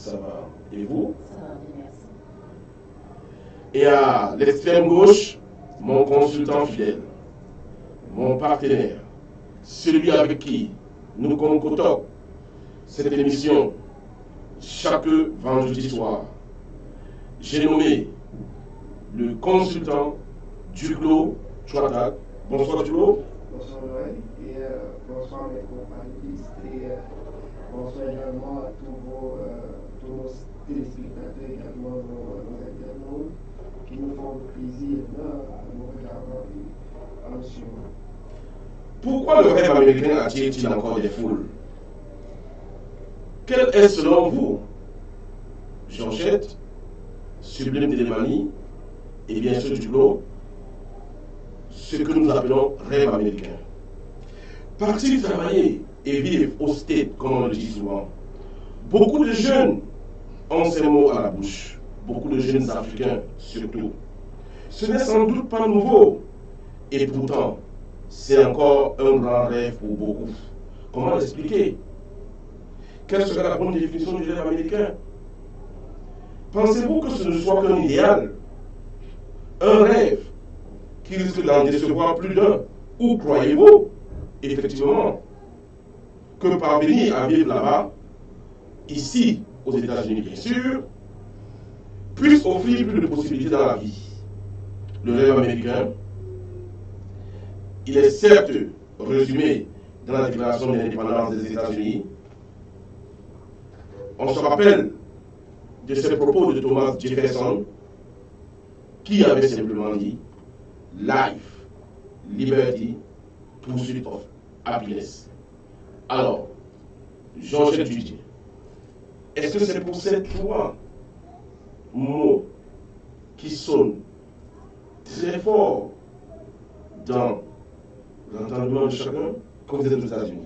Ça va. Et vous? Ça va bien, merci. Et à l'extrême gauche, mon consultant fidèle, mon partenaire, celui avec qui nous concoctons cette émission chaque vendredi soir. J'ai nommé le consultant Duclos Chouatak. Bonsoir Duclos. Bonsoir Noël et bonsoir mes compagnonnistes et bonsoir également à tous nos téléspectateurs et également nos internautes qui nous font le plaisir de nous regarder et à nous suivre. Pourquoi le rêve américain attire-t-il encore des foules? Quel est selon vous, Georgette, Sublime Télémanie et bien sûr Duclos, ce que nous appelons rêve américain? Partir travailler et vivre au state, comme on le dit souvent. Beaucoup de jeunes ont ces mots à la bouche, beaucoup de jeunes Africains surtout. Ce n'est sans doute pas nouveau, et pourtant, c'est encore un grand rêve pour beaucoup. Comment l'expliquer? Quelle serait la bonne définition du rêve américain? Pensez-vous que ce ne soit qu'un idéal, un rêve qui risque d'en décevoir plus d'un? Ou croyez-vous, effectivement, que parvenir à vivre là-bas, ici, aux États-Unis bien sûr, puisse offrir plus de possibilités dans la vie? Le rêve américain, il est certes résumé dans la Déclaration de l'indépendance des États-Unis. On se rappelle de ces propos de Thomas Jefferson qui avait simplement dit Life, Liberty, Pursuit of Happiness. Alors, Georges Dudier, est-ce que c'est pour ces trois mots qui sonnent très fort dans l'entendement de chacun que vous êtes aux États-Unis?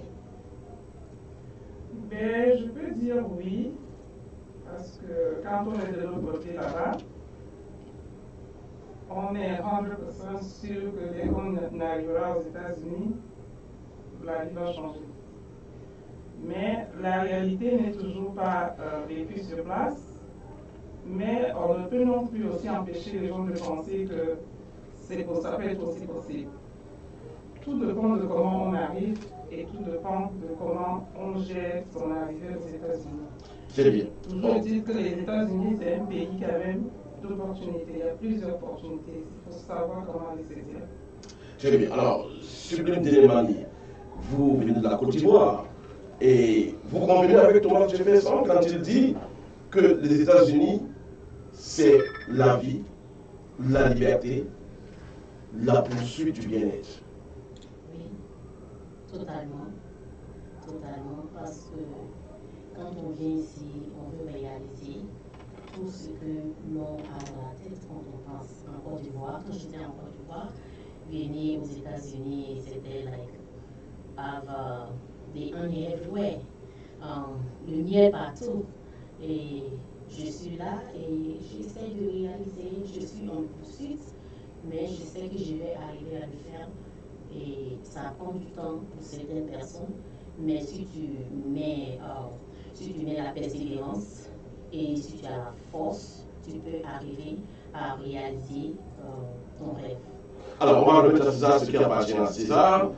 Ben, je peux dire oui, parce que quand on est de l'autre côté là-bas, on est 100% sûr que dès qu'on arrivera aux États-Unis, la vie va changer. Mais la réalité n'est toujours pas vécue sur place, mais on ne peut non plus aussi empêcher les gens de penser que ça peut être aussi possible. Tout dépend de comment on arrive et tout dépend de comment on gère son arrivée aux États-Unis. Très bien. Toujours dire que les États-Unis, c'est un pays quand même d'opportunités. Il y a plusieurs opportunités. Il faut savoir comment les saisir. Très bien. Alors, Sublime Télémanie, vous venez de la Côte d'Ivoire et vous convenez avec Thomas Jefferson quand il dit que les États-Unis, c'est la vie, la liberté, la poursuite du bien-être. Oui, totalement. Totalement, parce que quand on vient ici, on veut réaliser tout ce que l'on a dans la tête quand on pense en Côte d'Ivoire. Quand j'étais en Côte d'Ivoire, venir aux États-Unis, c'était like have the honey everywhere. Le miel partout. Et je suis là et j'essaie de réaliser, je suis en poursuite, mais je sais que je vais arriver à le faire. Et ça prend du temps pour certaines personnes, mais si tu mets la persévérance et si tu as la force, tu peux arriver à réaliser ton rêve. Alors, on va remettre à César ce qui appartient à César.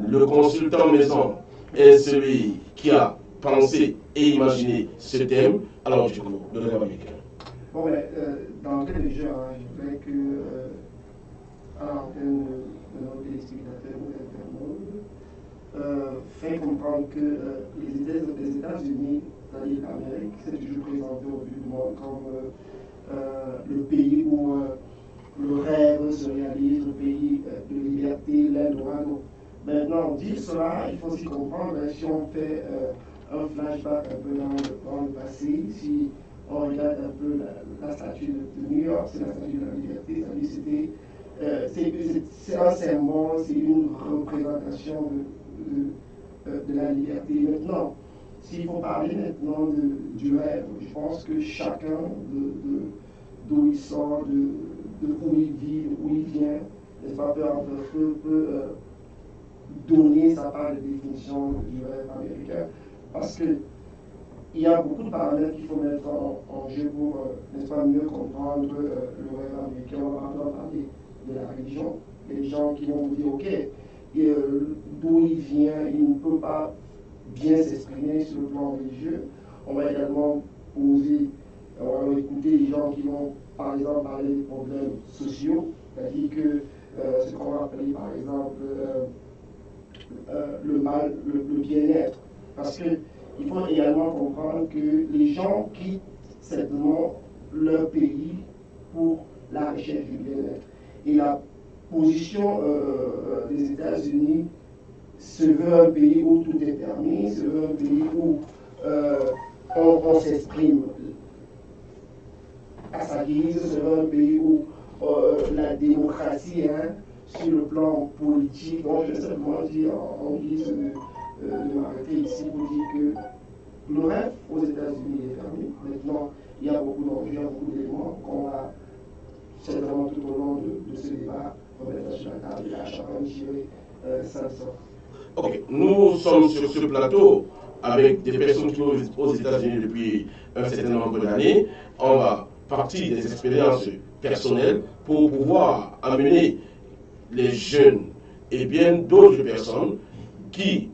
Le consultant maison est celui qui a pensé et imaginé ce thème. Alors, du coup, le rêve américain. Bon, ben, d'entrée de jeu, je voudrais que, à l'antenne de nos téléspectateurs, nos internautes, fait comprendre que les États-Unis, c'est-à-dire l'Amérique, s'est toujours présenté au but du monde comme le pays où le rêve se réalise, le pays de liberté, l'Eldorado. Maintenant, dire cela, il faut aussi comprendre, si on fait un flashback un peu dans le passé, si on regarde un peu la statue de New York, c'est la statue de la liberté, c'est un symbole, c'est une représentation de la liberté. Maintenant, s'il faut parler maintenant du rêve, je pense que chacun d'où il sort, de où il vit, où il vient, n'est-ce pas, peut donner sa part de définition du rêve américain. Parce que il y a beaucoup de paramètres qu'il faut mettre en jeu pour, n'est-ce pas, mieux comprendre le rêve américain. On va maintenant parler de la religion. Les gens qui vont vous dire, ok, d'où il vient, il ne peut pas bien s'exprimer sur le plan religieux. On va également poser, on va écouter les gens qui vont, par exemple, parler des problèmes sociaux, c'est-à-dire que ce qu'on va appeler, par exemple, le bien-être. Parce qu'il faut également comprendre que les gens quittent simplement leur pays pour la recherche du bien-être. Et la position des États-Unis se veut un pays où tout est permis, se veut un pays où on s'exprime à sa guise, se veut un pays où la démocratie, sur le plan politique, donc je vais simplement dire en guise de m'arrêter ici pour dire que le rêve aux États-Unis est permis. Maintenant, il y a beaucoup d'enjeux, il y a beaucoup d'éléments qu'on va certainement tout au long de ce débat remettre sur la table et à chacun tirer sa leçon. Ok, nous sommes sur ce plateau avec des personnes qui vivent aux États-Unis depuis un certain nombre d'années. On va partir des expériences personnelles pour pouvoir amener les jeunes et bien d'autres personnes qui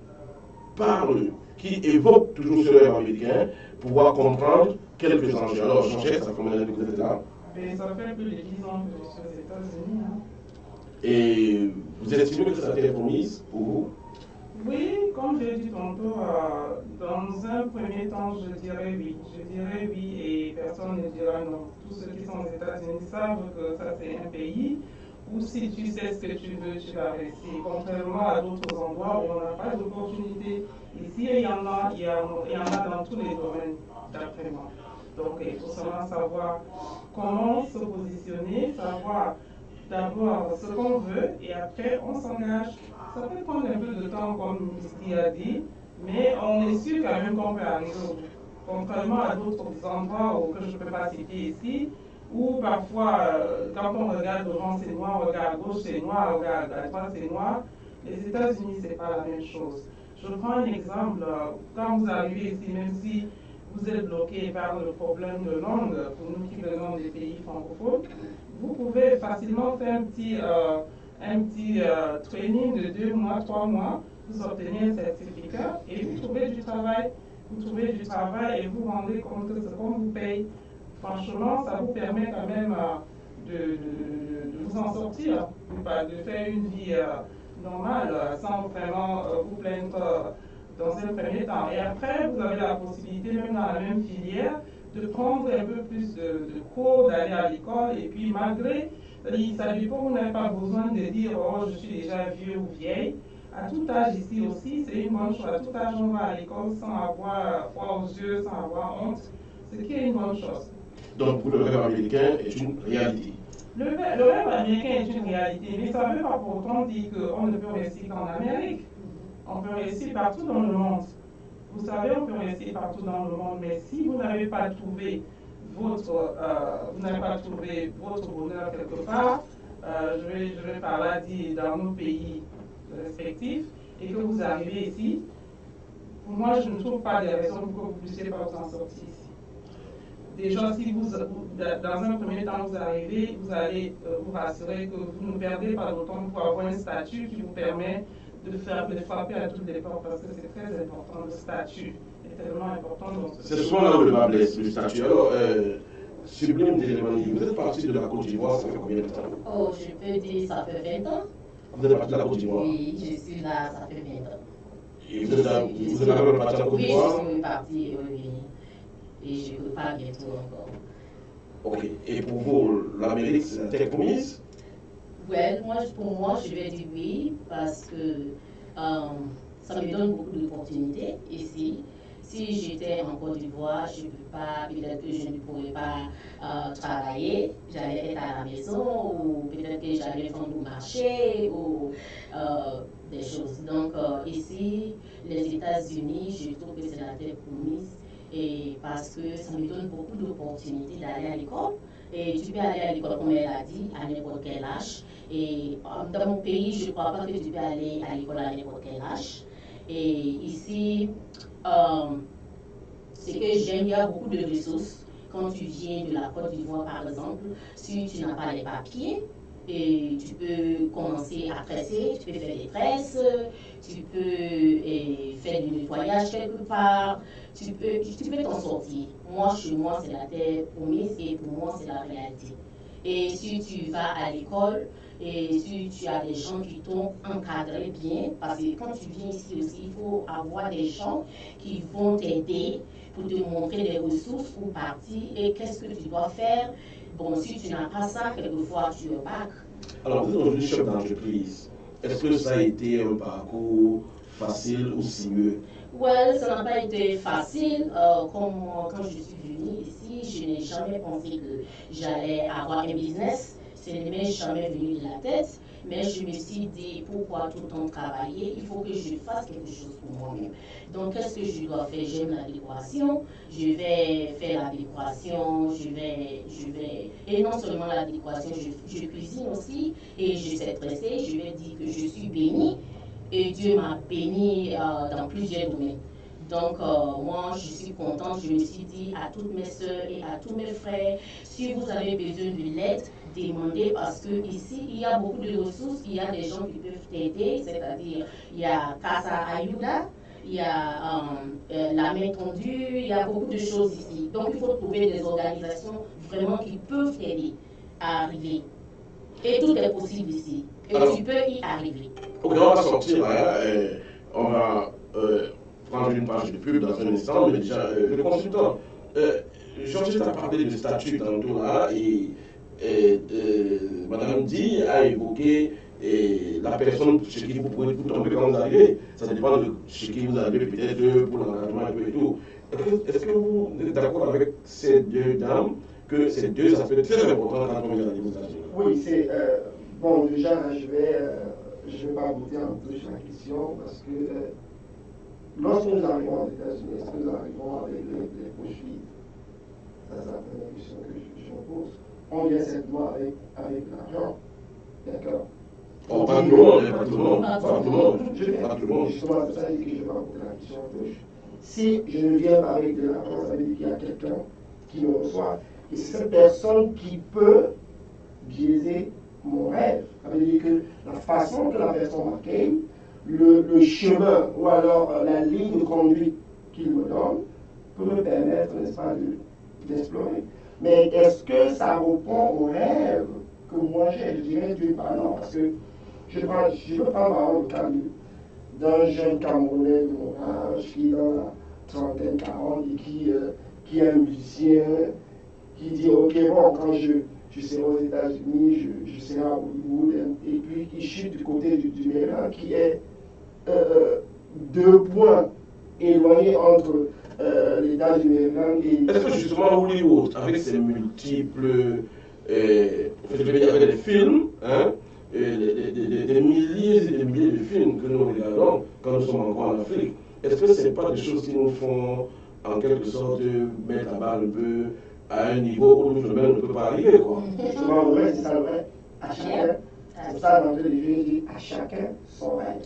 parlent, qui évoquent toujours ce rêve américain, pour pouvoir comprendre quelques enjeux. Alors, Jean-Jacques, ça fait combien d'années que vous êtes là? Mais ça fait plus de 10 ans que je suis aux États-Unis. Et vous estimez que ça a été promise pour vous? Oui, comme j'ai dit tantôt, dans un premier temps, je dirais oui. Je dirais oui et personne ne dira non. Tous ceux qui sont aux États-Unis savent que ça c'est un pays où si tu sais ce que tu veux, tu vas rester. Contrairement à d'autres endroits où on n'a pas d'opportunité. Ici, il y en a dans tous les domaines, d'après moi. Donc il faut seulement savoir comment se positionner, savoir d'abord ce qu'on veut et après on s'engage. Ça peut prendre un peu de temps, comme Misty a dit, mais on est sûr quand même qu'on peut arriver au bout. Contrairement à d'autres endroits que je ne peux pas citer ici, où parfois, quand on regarde devant c'est noir, on regarde à gauche c'est noir, on regarde à droite c'est noir, les États-Unis c'est pas la même chose. Je prends un exemple, quand vous arrivez ici, même si vous êtes bloqué par le problème de langue, pour nous qui venons des pays francophones, vous pouvez facilement faire un petit training de 2 mois, 3 mois, vous obtenez un certificat et vous trouvez du travail. Vous trouvez du travail et vous vous rendez compte que ce qu'on vous paye, franchement, ça vous permet quand même de vous en sortir, de faire une vie normale sans vraiment vous plaindre dans un premier temps. Et après, vous avez la possibilité, même dans la même filière, de prendre un peu plus de cours, d'aller à l'école et puis malgré, ça dépend, vous n'avez pas besoin de dire oh je suis déjà vieux ou vieille. À tout âge ici aussi, c'est une bonne chose. À tout âge, on va à l'école sans avoir froid aux yeux, sans avoir honte, ce qui est une bonne chose. Donc, pour le rêve américain est une réalité. Le rêve américain est une réalité, mais ça ne veut pas pour autant dire qu'on ne peut réussir qu'en Amérique. On peut réussir partout dans le monde. Vous savez, on peut réussir partout dans le monde, mais si vous n'avez pas trouvé votre bonheur quelque part, je vais par là dire dans nos pays respectifs, et que vous arrivez ici, pour moi, je ne trouve pas de raison pour que vous ne puissiez pas vous en sortir ici. Déjà, si dans un premier temps, vous arrivez, vous allez vous rassurer que vous ne perdez pas d'autant pour avoir un statut qui vous permet de frapper à toutes les portes, parce que c'est très important, le statut est tellement important. C'est souvent là où le bas blesse, le statut. Alors, Sublime Télémanie, vous êtes parti de la Côte d'Ivoire, ça fait combien de temps? Oh, je peux dire, ça fait 20 ans. Vous êtes parti de la Côte d'Ivoire? Oui, je suis là, ça fait 20 ans. Et vous êtes quand même parti en Côte d'Ivoire? Oui, je suis parti, oui. Et je ne peux pas bientôt encore. Ok. Et pour vous, l'Amérique, c'est la terre promise? Ouais, pour moi, je vais dire oui, parce que ça me donne beaucoup d'opportunités ici. Si j'étais en Côte d'Ivoire, je ne peux pas, peut-être que je ne pourrais pas travailler, j'allais être à la maison, ou peut-être que j'allais vendre au marché, ou des choses. Donc ici, les États-Unis, je trouve que c'est la terre promise, et parce que ça me donne beaucoup d'opportunités d'aller à l'école. Et tu peux aller à l'école, comme elle a dit, à n'importe quel âge. Et dans mon pays, je ne crois pas que tu peux aller à l'école à n'importe quel âge. Et ici, Ce que j'aime, il y a beaucoup de ressources. Quand tu viens de la Côte d'Ivoire, par exemple, si tu n'as pas les papiers, et tu peux commencer à tresser, tu peux faire des tresses, tu peux faire du nettoyage quelque part, tu peux t'en sortir. Moi, chez moi, c'est la terre promise et pour moi, c'est la réalité. Et si tu vas à l'école, et si tu as des gens qui t'ont encadré bien, parce que quand tu viens ici aussi, il faut avoir des gens qui vont t'aider pour te montrer les ressources où partir et qu'est-ce que tu dois faire. Bon, si tu n'as pas ça, quelquefois tu es bac. Alors, vous êtes aujourd'hui chef d'entreprise. Est-ce que ça a été un parcours facile ou sinueux? Ouais, ça n'a pas été facile. Quand je suis venue ici, je n'ai jamais pensé que j'allais avoir un business. Ce n'est même jamais venu de la tête. Mais je me suis dit, pourquoi tout le temps travailler? Il faut que je fasse quelque chose pour moi-même. Donc, qu'est-ce que je dois faire? J'aime la décoration. Je vais faire la décoration. Et non seulement la décoration, je cuisine aussi. Et je sais tresser. Je vais dire que je suis bénie. Et Dieu m'a béni dans plusieurs domaines. Donc, moi, je suis contente. Je me suis dit à toutes mes soeurs et à tous mes frères, si vous avez besoin de l'aide, demandez parce qu'ici, il y a beaucoup de ressources. Il y a des gens qui peuvent t'aider, c'est-à-dire, il y a Casa Ayuda, il y a la main tendue, il y a beaucoup de choses ici. Donc, il faut trouver des organisations vraiment qui peuvent t'aider à arriver. Et tout est possible ici. Et alors, tu peux y arriver. Ok, on va sortir, on va prendre une page de pub dans un instant, mais déjà, le consultant, Georges a parlé de statut tantôt là, et Madame Di a évoqué la personne chez qui vous pouvez vous tomber quand vous arrivez. Ça dépend de chez qui vous arrivez, peut-être pour l'engagement et tout. Est-ce que vous êtes d'accord avec ces deux dames que ces deux aspects très importants quand on vient à l'administration? Oui, c'est bon. Déjà, je vais pas bouter un peu sur la question parce que lorsque nous arrivons aux États-Unis, est-ce que nous arrivons avec les poches vides? Ça, c'est la première question que je me pose. On vient simplement avec l'argent, d'accord? Oh, pas tout le monde, pas tout le monde, pas tout le monde. Pas tout le monde. Justement, c'est ça que je vais pas bouter la question en touche. Si je ne viens pas avec de l'argent, ça veut dire qu'il y a quelqu'un qui me reçoit. Et c'est cette personne qui peut biaiser mon rêve. Ça veut dire que la façon que la personne m'accueille, le chemin ou alors la ligne de conduite qu'il me donne peut me permettre, n'est-ce pas, d'explorer. Mais est-ce que ça répond au rêve que moi j'ai? Je dirais Dieu pas non, parce que je peux prendre le cas d'un jeune Camerounais de mon âge qui est dans la trentaine, 40 et qui est un musicien, qui dit ok bon, quand je serai aux États-Unis, je serai à Hollywood, et puis il chute du côté du Maryland qui est 2 points éloignés entre l'État du Maryland et... Est-ce que justement Hollywood, avec ses multiples... avec des films, hein, des milliers et des milliers de films que nous regardons quand nous sommes encore en Afrique, est-ce que ce n'est pas des choses qui nous font en quelque sorte mettre la barre un peu à un niveau où nous-mêmes ne peut pas arriver, quoi? Justement, le rêve, c'est ça le rêve. À chacun, c'est ça dans le jeu, dit à chacun son rêve.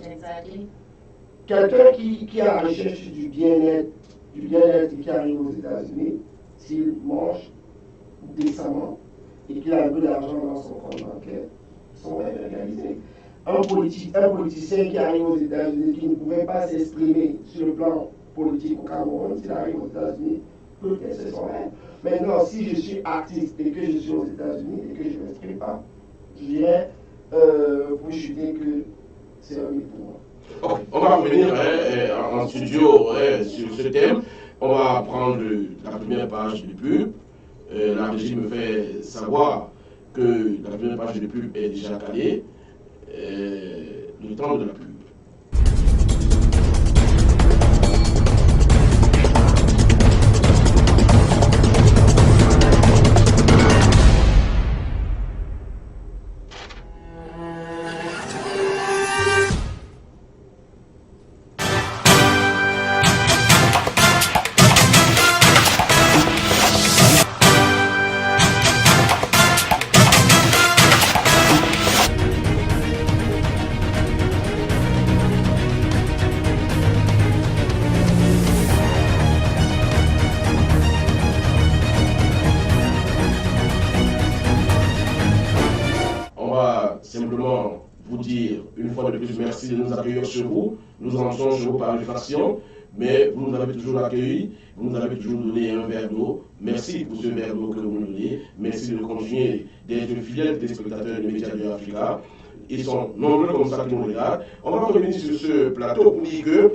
Quelqu'un qui est à la recherche du bien-être et qui arrive aux États-Unis, s'il mange décemment et qu'il a un peu d'argent dans son compte bancaire, son rêve est réalisé. Un politicien qui arrive aux États-Unis, qui ne pouvait pas s'exprimer sur le plan politique au Cameroun, s'il arrive aux États-Unis, peut-être c'est son rêve. Maintenant, si je suis artiste et que je suis aux États-Unis et que je ne m'exprime pas, je dirais, pour chuter, que c'est un mythe pour moi. Ok, on va revenir en studio sur ce thème. On va prendre la première page de pub. La régie me fait savoir que la première page de pub est déjà calée. Le temps de la pub. vous dire une fois de plus merci de nous accueillir chez vous. Nous entrons chez vous par une faction, mais vous nous avez toujours accueillis, vous nous avez toujours donné un verre d'eau. Merci pour ce verre d'eau que vous nous donnez. Merci de continuer d'être fidèles téléspectateurs des médias de Africa. Ils sont nombreux comme ça qui nous regardent. On va revenir sur ce plateau pour dire que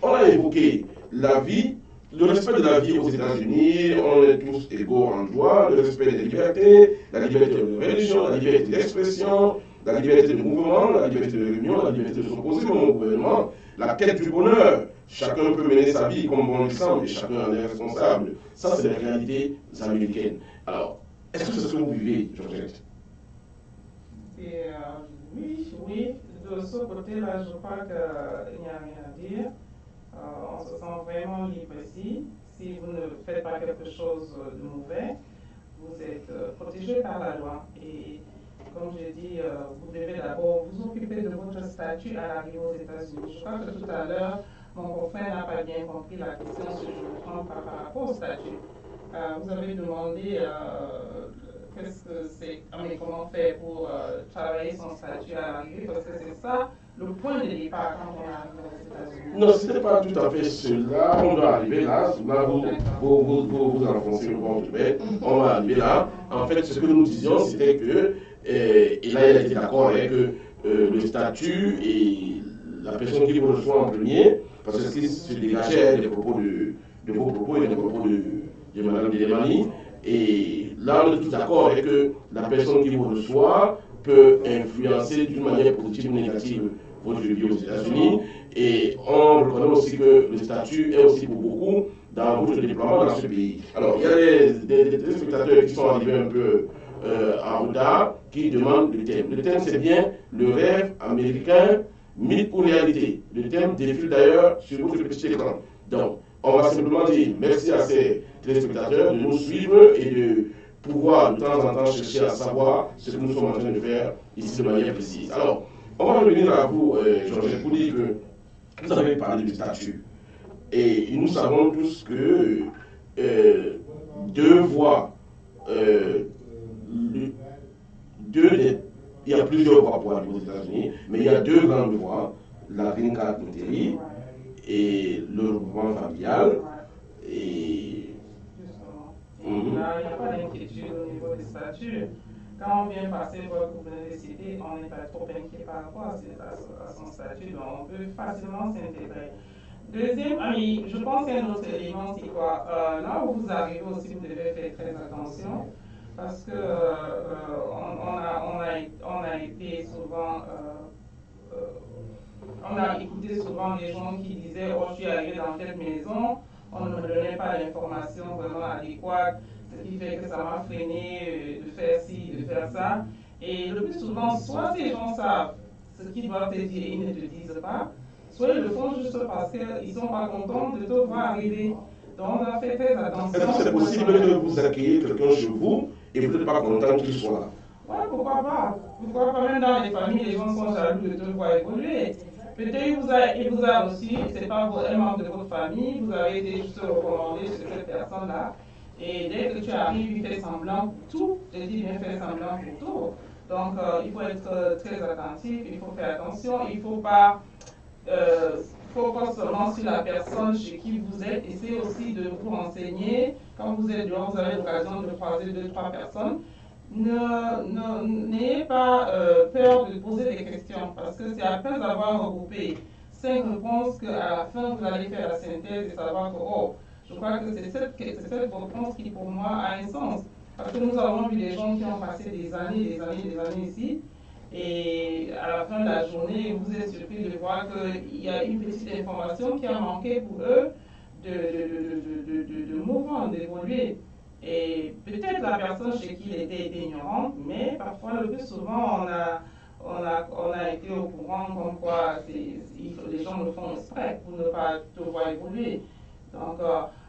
on a évoqué la vie, le respect de la vie aux États-Unis, on est tous égaux en droit, le respect des libertés, la liberté de religion, la liberté d'expression, la liberté de mouvement, la liberté de réunion, la liberté de s'opposer au gouvernement, la quête du bonheur. Chacun peut mener sa vie comme bon lui semble et chacun en est responsable. Ça, c'est la réalité américaine. Alors, est-ce que c'est ce que vous vivez, Georgette? Oui, de ce côté-là, je crois qu'il n'y a rien à dire. On se sent vraiment libre ici. Si vous ne faites pas quelque chose de mauvais, vous êtes protégé par la loi. Et comme je dis, vous devez d'abord vous occuper de votre statut à l'arrivée aux États-Unis. Je crois que tout à l'heure, mon confrère n'a pas bien compris la question, si je me trompe, par rapport au statut. Vous avez demandé qu'est-ce que c'est, comment faire pour travailler son statut à l'arrivée, parce que c'est ça le point de départ quand on arrive aux États-Unis. Non, ce n'est pas tout à fait cela. On doit arriver là. Là, vous enfoncez le ventre bête. On va arriver là. En fait, ce que nous disions, c'était que, et là, il a été d'accord avec le statut et la personne qui vous reçoit en premier, parce que ce qui se dégageait des propos de vos propos et des propos de Mme Delemani. Et là, on est tous d'accord avec que la personne qui vous reçoit peut influencer d'une manière positive ou négative votre vie aux États-Unis. Et on reconnaît aussi que le statut est aussi pour beaucoup dans votre déploiement dans ce pays. Alors, il y a des spectateurs qui sont arrivés un peu en retard, qui demandent le thème. Le thème, c'est bien le rêve américain, mythe ou réalité. Le thème défile d'ailleurs sur votre petit écran. Donc, on va simplement dire merci à ces téléspectateurs de nous suivre et de pouvoir de temps en temps chercher à savoir ce que nous sommes en train de faire ici de manière précise. Alors, on va revenir à vous, Georges, pour dire que vous avez parlé du statut. Et nous savons tous que deux voies, il y a plusieurs voies pour aller aux États-Unis, mais il y a deux grandes voies, la Green Card Lottery et le regroupement familial. Et il n'y a pas d'inquiétude au niveau des statuts. Quand on vient passer votre gouvernement décidé, on n'est pas trop inquiet par rapport à son statut, donc on peut facilement s'intégrer. Deuxième, je pense qu'un autre élément, c'est quoi? Là où vous arrivez aussi, vous devez faire très attention, parce que on a été souvent, on a écouté souvent des gens qui disaient, oh, je suis arrivé dans telle maison, on ne me donnait pas l'information vraiment adéquate, ce qui fait que ça m'a freiné de faire ci, de faire ça. Et le plus souvent, soit ces gens savent ce qu'ils doivent te dire et ils ne te disent pas, soit ils le font juste parce qu'ils ne sont pas contents de te voir arriver. Donc on a fait très attention. Est-ce que c'est possible que vous accueillez quelqu'un chez vous et vous n'êtes pas content qu'il soit là? Oui, pourquoi pas? Pourquoi pas? Même dans les familles, les gens sont jaloux de te voir évoluer. Peut-être qu'il vous a reçu, ce n'est pas un membre de votre famille, vous avez été juste recommandé chez cette personne-là. Et dès que tu arrives, il fait semblant pour tout. Je dis bien faire semblant pour tout. Donc, il faut être très attentif, il faut faire attention, il ne faut pas seulement sur la personne chez qui vous êtes, essayez aussi de vous renseigner. Quand vous êtes dehors, vous avez l'occasion de croiser 2-3 personnes. N'ayez pas peur de poser des questions, parce que c'est après avoir regroupé 5 réponses qu'à la fin, vous allez faire la synthèse et savoir que, oh, je crois que c'est cette réponse qui, pour moi, a un sens. Parce que nous avons vu des gens qui ont passé des années ici, et à la fin de la journée, vous êtes surpris de voir qu'il y a une petite information qui a manqué pour eux de mouvement, d'évoluer. Et peut-être la personne chez qui il était ignorante, mais parfois, le plus souvent, on a été au courant comme quoi les gens le font exprès pour ne pas te voir évoluer. Donc,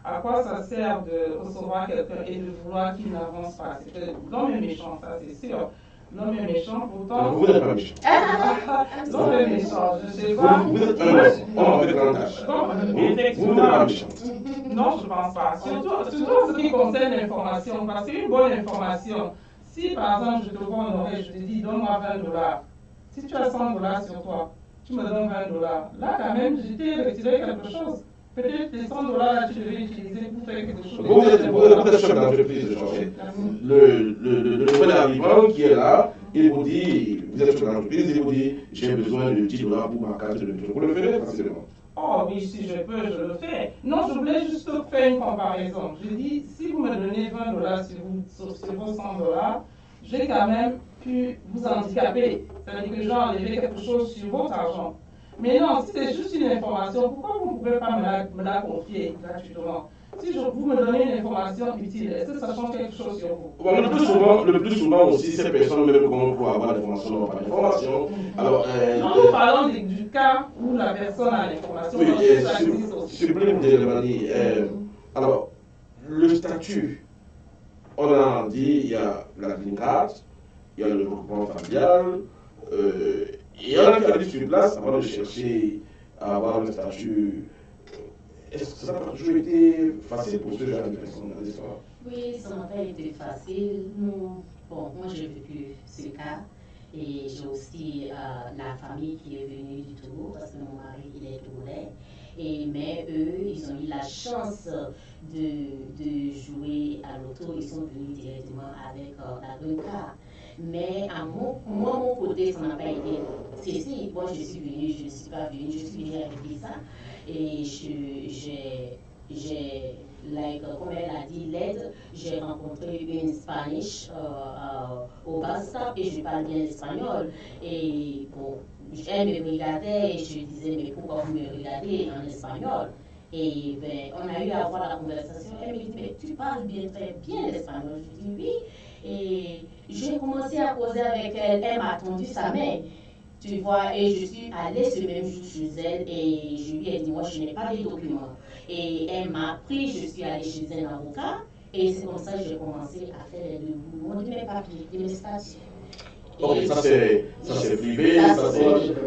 à quoi ça sert de recevoir quelqu'un et de vouloir qu'il n'avance pas? C'est que l'homme est méchant, ça c'est sûr. L'homme est méchant, pourtant. Vous n'êtes pas méchant. L'homme est méchant, je ne sais pas. Vous êtes un homme avec grand âge. Vous n'êtes pas méchant. Non, je ne pense pas. Surtout en ce qui concerne l'information, parce qu'une bonne information, si par exemple je te vois en oreille, je te dis donne-moi $20, Si tu as 100 $ sur toi, tu me donnes 20 $. Là, quand même, je t'ai retiré quelque chose. Peut-être les 100 $, là, tu devais utiliser pour faire quelque chose. Vous êtes chef d'entreprise de changer. Le nouvel arrivant qui est là, il vous dit, vous êtes chef d'entreprise, il vous dit, j'ai besoin de 10 $ pour ma carte de métro. Vous le ferez facilement. Oh oui, si je peux, je le fais. Non, je voulais juste faire une comparaison. Je dis, si vous me donnez 20 $ sur vos 100 $, j'ai quand même pu vous handicaper. C'est-à-dire que j'ai enlevé quelque chose sur votre argent. Mais non, si c'est juste une information, pourquoi vous ne pouvez pas me la confier gratuitement? Si vous me donnez une information utile, est-ce que ça change quelque chose sur vous? Bon, le plus souvent aussi, ces personnes, même quand on peut avoir l'information, n'ont pas d'information. Alors, nous parlons du cas où la personne a l'information. Oui, sublime de Mali. Alors, le statut, on a dit, il y a la green card, il y a le regroupement familial, il y en a qui arrivent sur place avant de chercher à avoir un statut. Est-ce que ça n'a pas toujours été facile pour ce genre de personnes, n'est-ce pas? Oui, ça n'a pas été facile. Moi j'ai vécu ce cas et j'ai aussi la famille qui est venue du Togo parce que mon mari il est togolais. Mais eux, ils ont eu la chance de jouer à l'auto. Ils sont venus directement avec la green card. Mais mon côté, ça n'a pas été. Si, moi je suis venue, je ne suis pas venue, je suis venue avec visa. Et comme elle a dit, l'aide, j'ai rencontré une Spanish au Basta et je parle bien l'espagnol. Et bon, elle me regardait et je disais, mais pourquoi vous me regardez en espagnol? Et ben, on a eu à avoir la conversation. Elle me dit, mais tu parles très bien l'espagnol. Je dis oui. Et j'ai commencé à causer avec elle. Elle m'a tendu sa main. Tu vois, et je suis allée ce même jour chez elle et je lui ai dit, moi, je n'ai pas de documents. Et elle m'a pris, je suis allée chez un avocat et c'est comme ça que j'ai commencé à faire les développements de mes papiers, de mes statuts. Ok, ça c'est privé,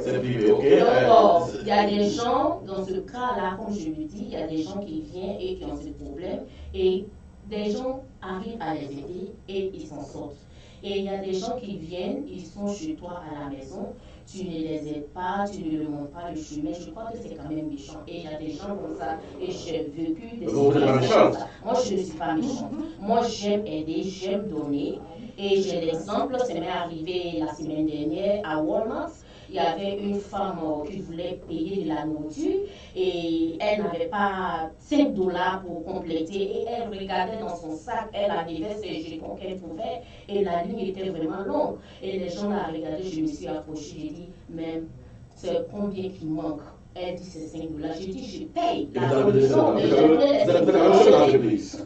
c'est privé, ok. Donc, il y a des gens, dans ce cas-là, comme je le dis, il y a des gens qui viennent et qui ont ce problème et des gens arrivent à les aider et ils s'en sortent. Et il y a des gens qui viennent, ils sont chez toi à la maison, tu ne les aides pas, tu ne leur montres pas le chemin. Je crois que c'est quand même méchant. Et il y a des gens comme ça, et j'ai vécu des situations comme ça. Moi, je ne suis pas méchante. Moi, j'aime aider, j'aime donner. Et j'ai l'exemple, ça m'est arrivé la semaine dernière à Walmart. Il y avait une femme qui voulait payer de la nourriture et elle n'avait pas 5 $ pour compléter et elle regardait dans son sac, elle avait ses jetons qu'elle pouvait et la ligne était vraiment longue. Et les gens la regardaient, je me suis approchée, j'ai dit, même, c'est combien qui manque? Elle dit c'est 5 $. J'ai dit je paye.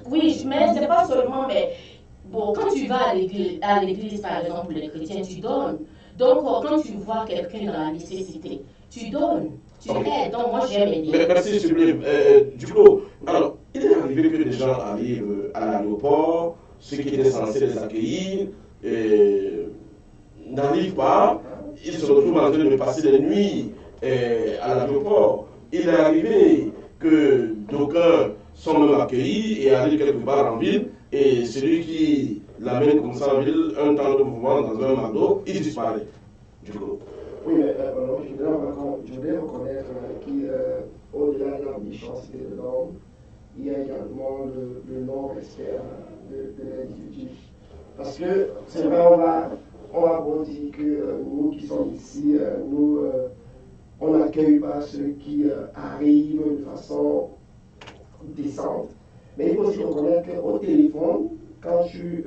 Oui, mais c'est pas seulement, mais bon, quand tu vas à l'église, par exemple, les chrétiens, tu donnes. Donc, quand tu vois quelqu'un dans la nécessité, tu donnes, tu aides. Donc, moi, j'aime aider. Merci, Sublime. Du coup, alors, il est arrivé que des gens arrivent à l'aéroport, ceux qui étaient censés les accueillir n'arrivent pas. Ils se retrouvent en train de passer les nuits à l'aéroport. Il est arrivé que d'aucuns sont même accueillis et arrivent quelque part en ville. Et celui qui l'amène comme ça en ville, un temps de mouvement dans un McDo, il disparaît. Du coup. Oui, mais je voudrais reconnaître qu'au-delà de la méchanceté de l'homme, il y a également le non-respect de l'individu. Parce que c'est vrai, on va bon dire que nous qui sommes ici, on n'accueille pas ceux qui arrivent de façon décente. Mais il faut aussi reconnaître qu'au téléphone, quand tu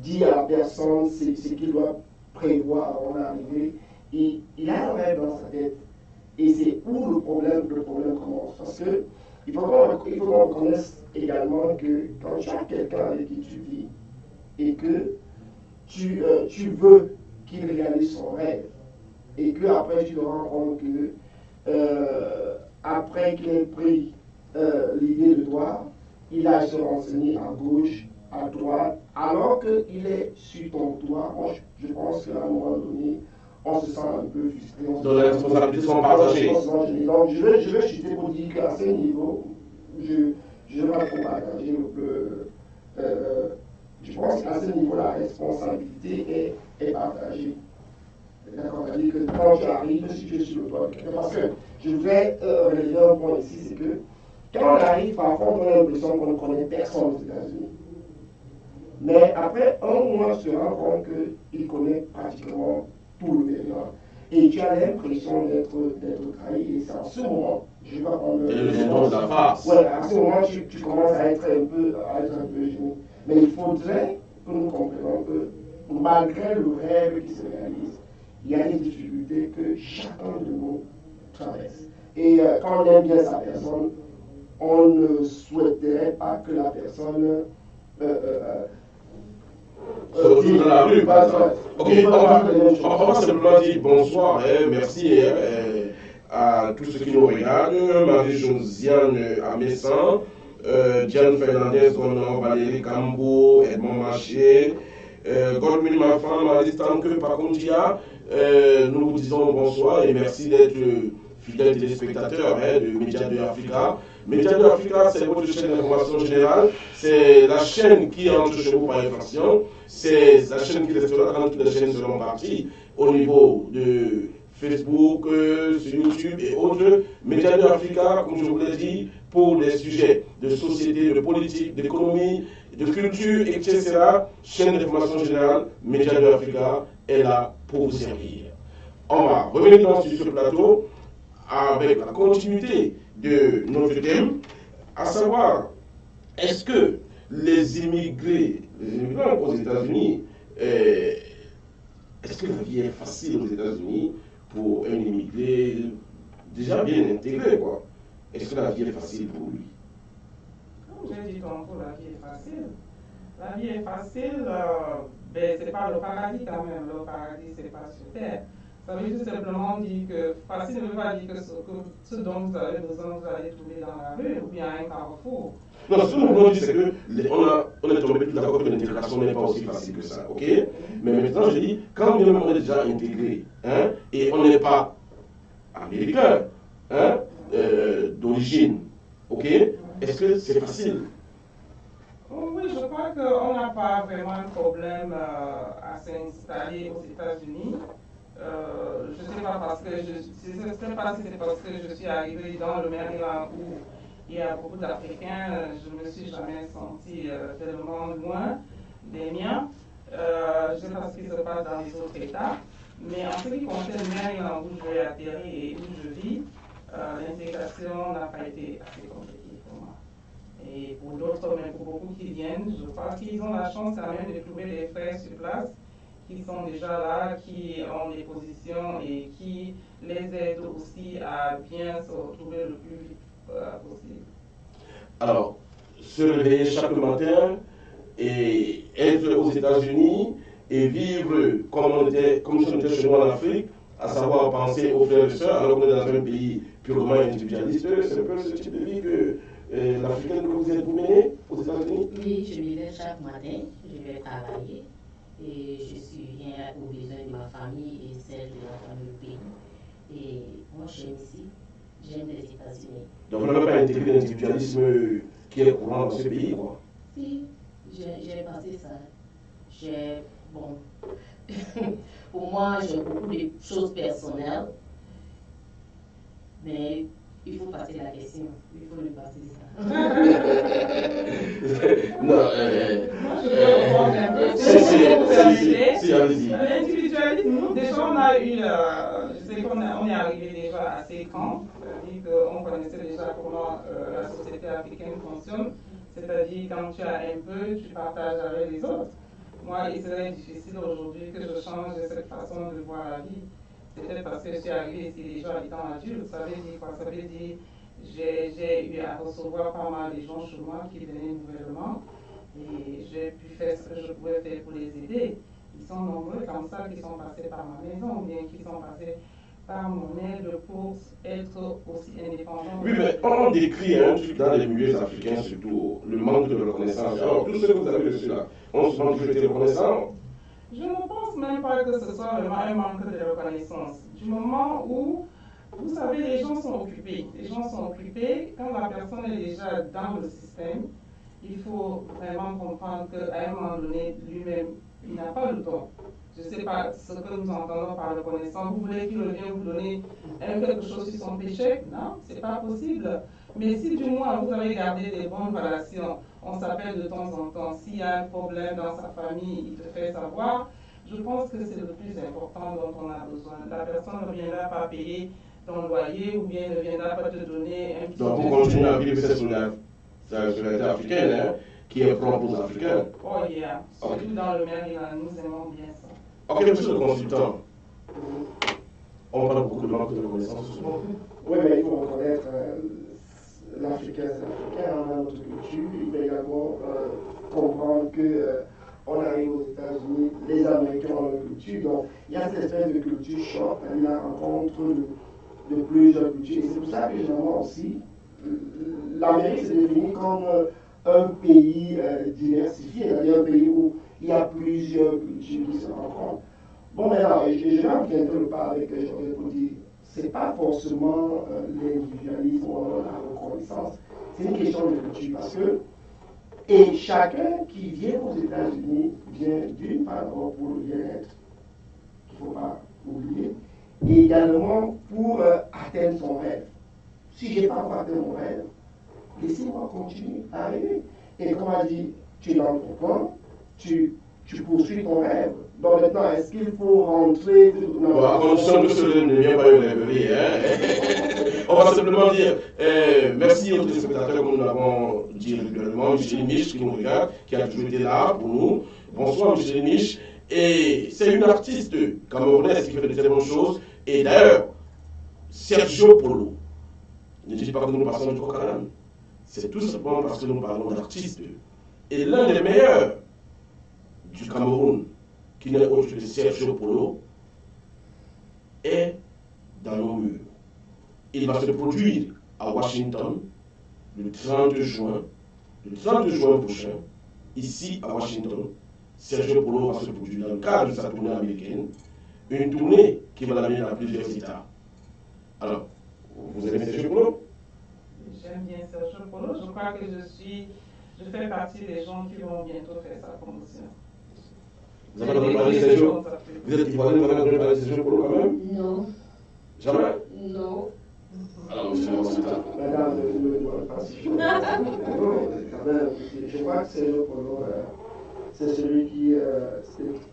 dis à la personne ce qu'il doit prévoir avant d'arriver, il a un rêve dans sa tête. Et c'est où le problème commence. Parce que il faut qu'on reconnaisse également que quand tu as quelqu'un avec qui tu vis et que tu veux qu'il réalise son rêve et que après tu te rends compte que après qu'il ait pris l'idée de toi, il a se renseigné à gauche, à droite, alors qu'il est sur ton toit. Moi, je pense qu'à un moment donné, on se sent un peu frustré. Donc les responsabilités sont partagées. Donc je veux chuter pour dire qu'à ce niveau, je ne vais pas trop partager je pense qu'à ce niveau, la responsabilité est partagée. D'accord, c'est-à-dire que quand tu arrives, si tu es sur le toit, parce que je voudrais relever un point ici, c'est que quand on arrive, parfois on a l'impression qu'on ne connaît personne aux États-Unis. Mais après un mois, on se rend compte qu'il connaît pratiquement tout le Vietnam. Et tu as l'impression d'être trahi. Et c'est en ce moment, je vais pas prendre le nom de la face. Ouais, à ce moment, tu commences à être un peu gêné. Mais il faudrait que nous comprenions que malgré le rêve qui se réalise, il y a des difficultés que chacun de nous traverse. Et quand on aime bien sa personne, on ne souhaiterait pas que la personne se retrouve dans la rue, par exemple. Ok, on va simplement dire bonsoir, merci à tous ceux qui nous regardent, Marie-Josiane Amessan, Diane Fernandez, Gonon, Valérie Cambo, Edmond Maché, Godwin Mafan, Marie Tanque, Pakontia, nous vous disons bonsoir et merci d'être fidèles téléspectateurs de Média 2 Africa. Média 2 Africa, c'est votre chaîne d'information générale, c'est la chaîne qui entre chez vous par infraction, c'est la chaîne qui restera quand toutes les chaînes seront parties au niveau de Facebook, sur YouTube et autres. Média 2 Africa, comme je vous l'ai dit, pour des sujets de société, de politique, d'économie, de culture, etc. Chaîne d'information générale, Média 2 Africa est là pour vous servir. On va revenir dans ce plateau avec la continuité de notre thème, à savoir, est-ce que les immigrants aux États-Unis, est-ce que la vie est facile aux États-Unis pour un immigré déjà bien intégré, quoi? Est-ce que la vie est facile pour lui? Comme j'ai dit tantôt, la vie est facile. La vie est facile, c'est pas le paradis quand même. Le paradis, c'est pas sur terre. Ça veut tout simplement dire que facile ne veut pas dire que ce dont vous avez besoin, vous allez trouver dans la rue ou bien à un carrefour. Non, ce que nous voulons dire, c'est qu'on est tombé tout d'accord que l'intégration n'est pas aussi facile que ça, ok? Mais maintenant, je dis, quand bien même on est déjà intégré, hein, et on n'est pas américain, hein, d'origine, ok? Est-ce que c'est facile? Oui, je crois qu'on n'a pas vraiment un problème à s'installer aux États-Unis. Je ne sais pas parce que c'est parce que je suis arrivé dans le Maryland où il y a beaucoup d'Africains, je ne me suis jamais senti tellement loin des miens. Je ne sais pas ce qui se passe dans les autres États, mais en ce qui concerne Maryland où j'ai atterri et où je vis, l'intégration n'a pas été assez compliquée pour moi. Et pour d'autres, mais pour beaucoup qui viennent, je crois qu'ils ont la chance quand même de trouver des frères sur place qui sont déjà là, qui ont des positions et qui les aident aussi à bien se retrouver le plus vite possible. Alors, se réveiller chaque matin et être aux États-Unis et vivre comme si on était chez nous en Afrique, à savoir penser aux frères et sœurs, alors qu'on est dans un pays purement individualiste, c'est un peu ce type de vie que l'Africaine que vous êtes menée aux États-Unis? Oui, je me lève chaque matin, je vais travailler et je subviens aux besoins de ma famille et celle de la famille du pays. Et moi, j'aime ici, j'aime les États-Unis. Donc, vous n'avez pas intégré l'individualisme qui est courant dans ce pays, quoi? Si, j'ai passé ça. Bon, pour moi, j'ai beaucoup de choses personnelles, mais il faut passer la question. Il faut lui passer ça. Non, si, allez-y. L'individualisme, nous, déjà, on a eu, je sais qu'on est arrivé déjà assez grand, c'est-à-dire qu'on connaissait déjà comment la société africaine fonctionne, c'est-à-dire quand tu as un peu, tu partages avec les autres. Moi, il serait difficile aujourd'hui que je change cette façon de voir la vie. Peut-être parce que je suis arrivé ici déjà étant adulte, ça veut dire quoi? Ça veut dire j'ai eu à recevoir pas mal de gens chez moi qui venaient nouvellement et j'ai pu faire ce que je pouvais faire pour les aider. Ils sont nombreux comme ça qui sont passés par ma maison ou bien qui sont passés par mon aide pour être aussi indépendants. Oui, mais on décrit un truc dans les milieux africains surtout, le manque de reconnaissance. Alors, tout ce que vous avez reçu là, on se demande que j'étais reconnaissant. Je ne pense même pas que ce soit vraiment un manque de reconnaissance. Du moment où, vous savez, les gens sont occupés. Les gens sont occupés. Quand la personne est déjà dans le système, il faut vraiment comprendre qu'à un moment donné, lui-même, il n'a pas le temps. Je ne sais c'est pas ce que nous entendons par reconnaissance. Vous voulez qu'il vienne vous donner quelque chose sur son péché? Non, c'est pas possible. Mais si du moins vous avez gardé des bonnes relations, on s'appelle de temps en temps, s'il y a un problème dans sa famille, il te fait savoir, je pense que c'est le plus important dont on a besoin. La personne ne viendra pas payer ton loyer ou bien ne viendra pas te donner un petit peu. Donc vous continuez à vivre cette solidarité africaine, hein, qui est propre aux Africains. Oh yeah, surtout dans le Maryland, nous aimons bien ça. Ok, monsieur le consultant, on parle beaucoup de manque de reconnaissance en ce moment. Oui, mais il faut reconnaître l'Africain, c'est l'Africain, on a notre culture. Il faut également comprendre que on arrive aux États-Unis, les Américains ont leur culture. Donc, il y a cette espèce de culture choc, la rencontre de plusieurs cultures. Et c'est pour ça que généralement aussi, l'Amérique se définit comme un pays diversifié, c'est-à-dire un pays où il y a plusieurs cultures qui se rencontrent. Bon, maintenant, je vais emprunter le pas avec Jean-Pierre pour dire, c'est pas forcément l'individualisme ou la reconnaissance, c'est une question de culture parce que, et chacun qui vient aux États-Unis vient d'une part d'abord pour le bien-être, qu'il ne faut pas oublier, et également pour atteindre son rêve. Si je n'ai pas encore atteint mon rêve, laissez-moi continuer à rêver. Et comme on a dit, tu es dans ton plan, tu poursuis ton rêve. Donc maintenant, est-ce qu'il faut rentrer bon, à condition que cela ne vient pas une rêverie, hein. On va simplement dire merci aux téléspectateurs, comme nous l'avons dit régulièrement, Michel Mich qui nous regarde, qui a toujours été là pour nous. Bonsoir Michel Mich. Et c'est une artiste camerounaise qui fait de très bonnes choses. Et d'ailleurs, Sergio Polo, ne dites pas que nous passons du coq à l'âne. C'est tout simplement parce que nous parlons d'artistes. Et l'un des meilleurs du Cameroun, qui n'est autre que Sergio Polo, est dans nos murs. Il va se produire à Washington le 30 juin prochain, ici à Washington. Sergio Polo va se produire dans le cadre de sa tournée américaine, une tournée qui va l'amener dans plusieurs États. Alors, vous aimez Sergio Polo? J'aime bien Sergio Polo. Je crois que je fais partie des gens qui vont bientôt faire sa promotion. Vous avez entendu parler de Sergio? Vous êtes ivoirien, vous avez entendu parler de Sergio Polo quand même? Non. Jamais? Non. Alors, monsieur le consultant. Madame, ne doit pas si je crois que Sergio Polo, c'est celui qui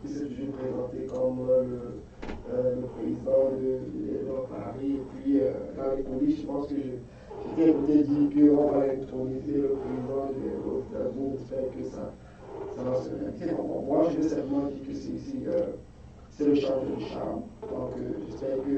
s'est toujours présenté comme le président de Paris. Et puis, dans les coulisses, je pense que j'étais peut-être dit qu'on va introniser le président des États-Unis. J'espère que ça va se réaliser. Moi, je vais simplement dire que c'est le charme du charme. Donc, j'espère que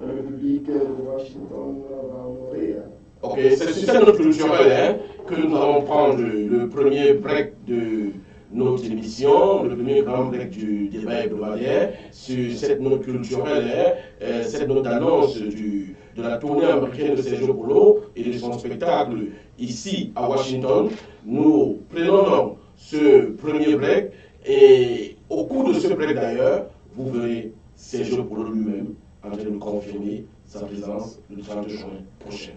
le public de Washington va honorer. Ok, c'est sur cette note culturelle que nous allons prendre le premier break de notre émission, le premier grand break du débat hebdomadaire, sur cette note culturelle, cette note d'annonce de la tournée américaine de Sergio Polo et de son spectacle ici à Washington. Nous prenons donc ce premier break et au cours de ce break d'ailleurs, vous verrez Sergio Polo lui-même en train de confirmer sa présence le 30 juin prochain.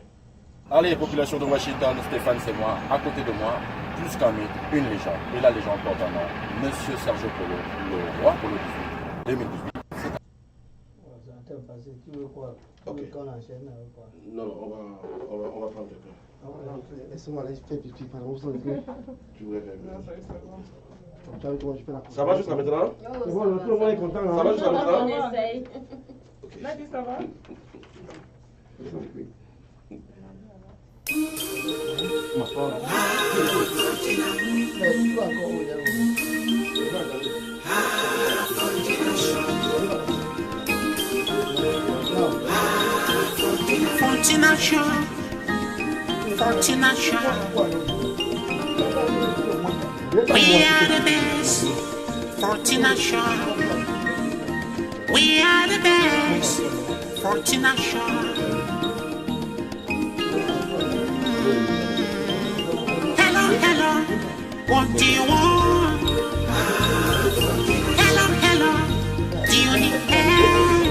Allez, population de Washington, Stéphane, c'est moi. À côté de moi, plus qu'un mythe, une légende. Et la légende porte un nom, Monsieur Sergio Polo, le roi Polo 18, 2018. Tu veux quoi? Ok. Qu'on enchaîne quoi? Non, on va prendre quelqu'un. Laisse-moi aller, je fais pipi, pardon. Tu voulais faire Non, ça y est, Ça va jusqu'à maintenant? C'est bon, tout le monde est content. Ça va jusqu'à maintenant? On essaye. Là, ça va? We are the best. Fortination. We are the best. Fortination. Hello, hello. What do you want? Hello, hello. Do you need help?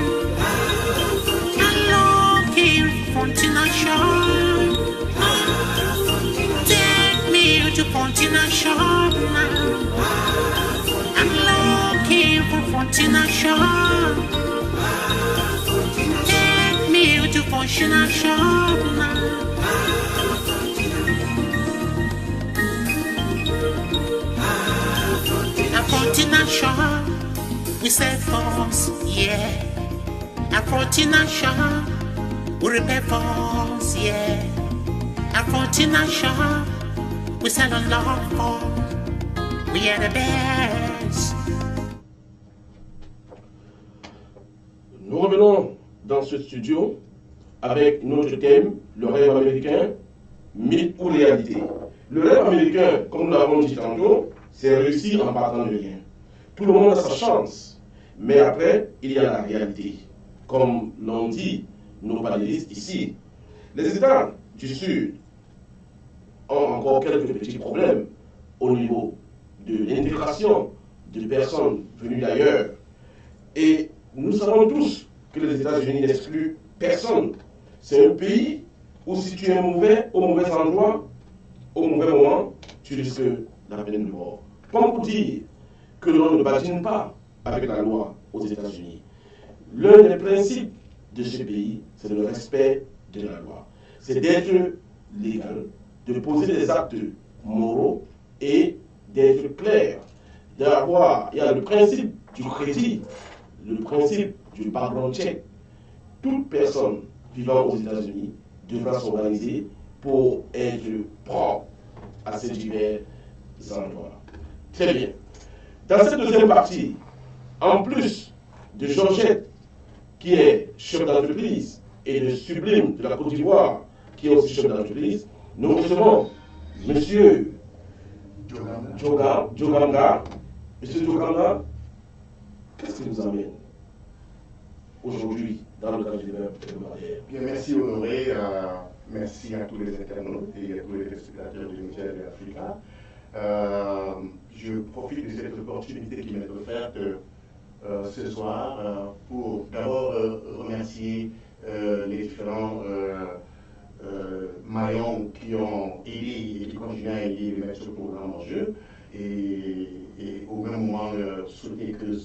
I'm looking for Fortination. Take me to Fortination. I'm looking for Nation. Take me to function nation. Nation, we set force, yeah. Nation, we repair force, yeah. Nation, we sell on love for, we are the best. Nous revenons dans ce studio avec notre thème, le rêve américain, mythe ou réalité. Le rêve américain, comme nous l'avons dit tantôt, c'est réussi en partant de rien. Tout le monde a sa chance, mais après, il y a la réalité. Comme l'ont dit nos panélistes ici, les États du Sud ont encore quelques petits problèmes au niveau de l'intégration de personnes venues d'ailleurs. Et nous savons tous que les États-Unis n'excluent personne. C'est un pays où si tu es mauvais, au mauvais endroit, au mauvais moment, tu risques la peine de mort. Comme pour dire que l'on ne badine pas avec la loi aux États-Unis. L'un des principes de ce pays, c'est le respect de la loi. C'est d'être légal, de poser des actes moraux et d'être clair. Il y a le principe du crédit, le principe du background check. Toute personne vivant aux États-Unis devra s'organiser pour être propre à ces divers endroits. Très bien. Dans cette deuxième partie, en plus de Georgette, qui est chef d'entreprise, et de Sublime de la Côte d'Ivoire, qui est aussi chef d'entreprise, nous recevons M. Djoganga. M. Djoganga, qu'est-ce qui nous amène aujourd'hui dans le cadre du hebdomadaire? Bien, merci Honoré, merci à tous les internautes et à tous les téléspectateurs du Média de l'Africa. Je profite de cette opportunité qui m'est offerte ce soir pour d'abord remercier les différents maillons qui ont aidé et qui continuent à aider de mettre ce programme en jeu et au même moment souhaiter que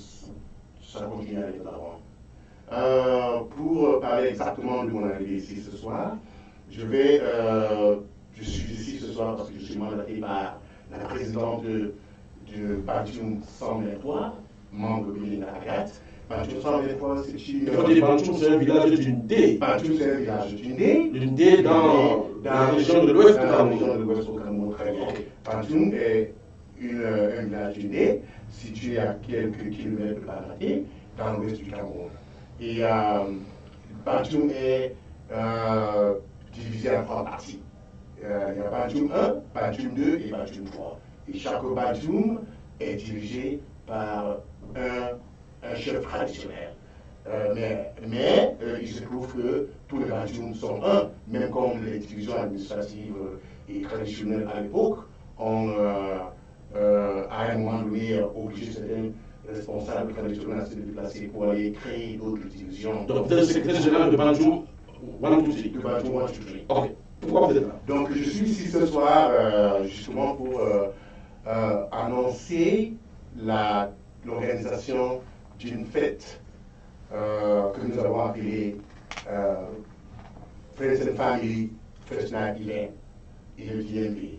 ça continue à aller de l'avant. Pour parler exactement de mon arrivée ici ce soir, je suis ici ce soir parce que je suis mandaté par la présidente de Bantoum 123, membre de Bénin Agathe. Bantoum 123, c'est un village d'une dé. Bantoum, c'est un village d'une dé. D'une dé dans la région de l'Ouest du Cameroun. Dans la région de l'Ouest du Cameroun, très bien. Bantoum est un village d'une dé, situé à quelques kilomètres de Banaté, dans l'Ouest du Cameroun. Et Bantoum est divisé en 3 parties. Il y a Bantoum 1, Bantoum 2 et Bantoum 3. Et chaque Bantoum est dirigé par un chef traditionnel. Mais il se trouve que tous les Bantoums sont un, même comme les divisions administratives et traditionnelles à l'époque ont à un moment donné obligé certains responsables traditionnels à se déplacer pour aller créer d'autres divisions. Donc vous êtes le secrétaire général de Bantoum 123. De Bantoum 123. Ok. Pourquoi vous êtes là? Donc je suis ici ce soir justement pour annoncer l'organisation d'une fête que nous avons appelée Friends and Family First Night Event, EFDMV.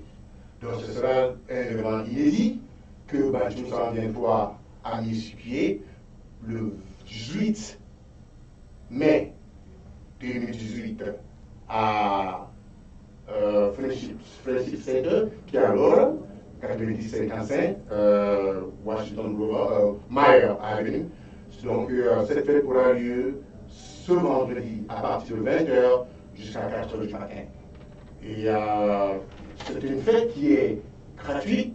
Donc ce sera un événement inédit que Bantoum 123 a mis sur pied le 18 mai 2018 à Friendship Center, qui est à Laura, 9055, Washington Meyer Avenue. Donc cette fête aura lieu ce vendredi à partir de 20h jusqu'à 4h du matin. Et c'est une fête qui est gratuite.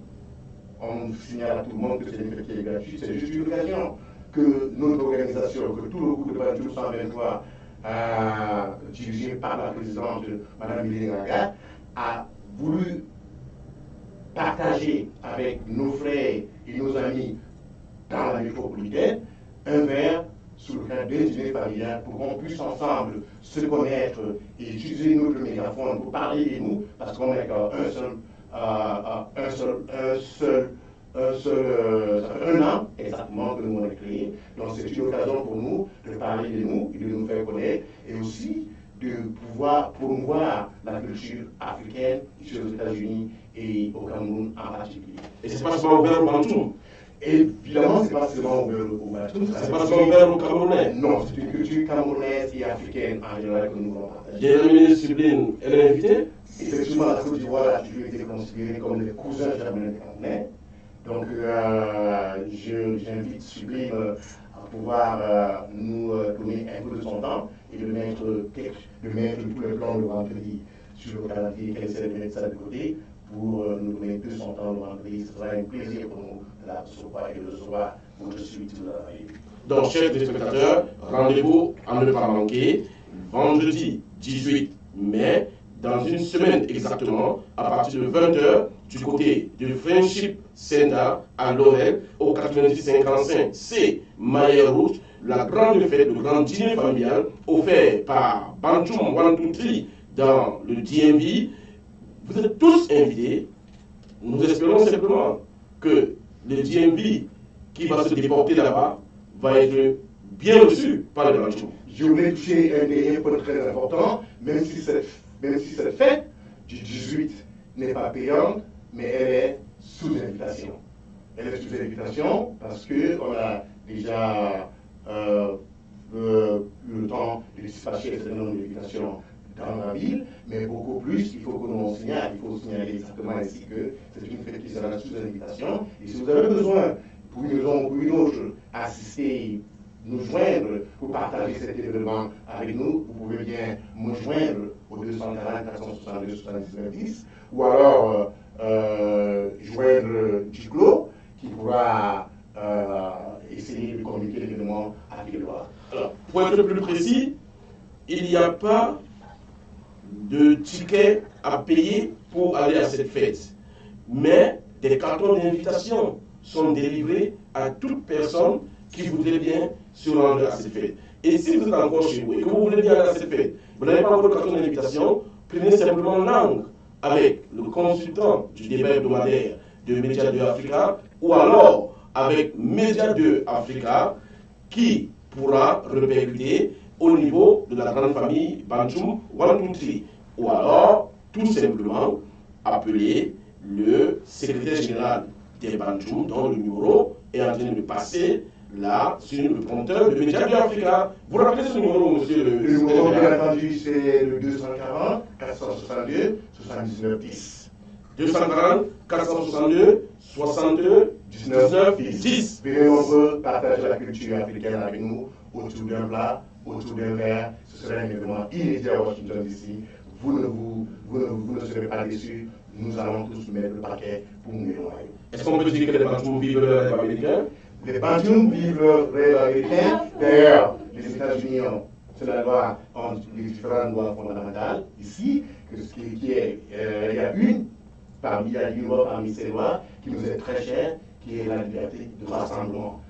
On signale à tout le monde que c'est une fête qui est gratuite. C'est juste une occasion que notre organisation, que tout le groupe de Bantoum 123, dirigé par la présidente Mme Bénin Agathe, a voulu partager avec nos frères et nos amis dans la métropolitaine un verre sous le cadre d'un dîner familial pour qu'on puisse ensemble se connaître et utiliser notre mégaphone pour parler de nous, parce qu'on est un seul ça fait 1 an exactement que nous on est créé. Donc c'est une occasion pour nous de parler de nous et de nous faire connaître et aussi de pouvoir promouvoir la culture africaine ici aux États-Unis et au Cameroun en particulier. Et c'est pas seulement ouvert au Bantoum. Évidemment, c'est pas seulement ouvert au Bantoum. C'est pas seulement ouvert au Camerounais. Non, c'est une culture camerounaise et africaine en général que nous voulons partager. J'ai la ministre Sublime, elle est invitée. Effectivement, la Côte d'Ivoire a toujours été considérée comme les cousins germains des Camerounais. Donc, j'invite Sublime à pouvoir nous donner un peu de son temps et de mettre tous les plans le vendredi sur le calendrier, qu'elle essaie de mettre ça de côté pour nous donner de son temps le vendredi. Ce sera un plaisir pour nous de la recevoir et de recevoir votre suite de la famille. Donc, chers téléspectateurs, rendez-vous à ne pas manquer, vendredi 18 mai, dans une semaine exactement, à partir de 20h, du côté de Friendship Center à Laurel, au 9055 C, Maillère Route, la grande fête, le grand dîner familial offert par Bantoum 123 dans le DMV. Vous êtes tous invités. Nous espérons simplement que le DMV qui va se déporter là-bas va être bien reçu par les Bantoum. Je voulais toucher un dernier point très important, même si cette fête du 18 n'est pas payante, mais elle est sous invitation. Elle est sous invitation parce qu'on a déjà le temps de dispatcher un certain nombre d'invitations dans la ville, mais beaucoup plus, il faut que nous signale, il faut signaler exactement ainsi que c'est une fête qui sera sous invitation. Et si vous avez besoin, pour une raison ou pour une autre, assister, nous joindre pour partager cet événement avec nous, vous pouvez bien me joindre au 240 462 79 10 ou alors joindre Giclo qui pourra essayer de communiquer l'événement avec le roi. Alors, pour être plus précis, il n'y a pas de ticket à payer pour aller à cette fête, mais des cartons d'invitation sont délivrés à toute personne qui voudrait bien se rendre à cette fête. Et si vous êtes encore chez vous et que vous voulez bien aller à cette fête, vous n'avez pas encore de carton d'invitation, prenez simplement langue avec le consultant du débat hebdomadaire de Média 2 Africa ou alors avec Média 2 Africa qui pourra répercuter au niveau de la grande famille Bantoum 123 ou alors tout simplement appeler le secrétaire général des Bantoum dont le numéro est en train de passer là sur le prompteur de Média 2 Africa. Vous rappelez ce numéro, monsieur le numéro, bien entendu, c'est le 240 462 79 10. 240 462 62 19 10. Venez nombreux partager la culture africaine avec nous autour d'un plat, autour d'un verre. Ce sera un événement immédiat à Washington DC. Vous ne serez pas déçus. Nous allons tous mettre le paquet pour nous noyer. Est-ce qu'on peut dire que les Bantoum vivent le rêve américain? Les Bantoum vivent le rêve américain. D'ailleurs, les États-Unis ont, c'est la loi, ont les différentes lois fondamentales ici, il y a une loi parmi ces lois qui nous est très chère, qui est la liberté de rassemblement.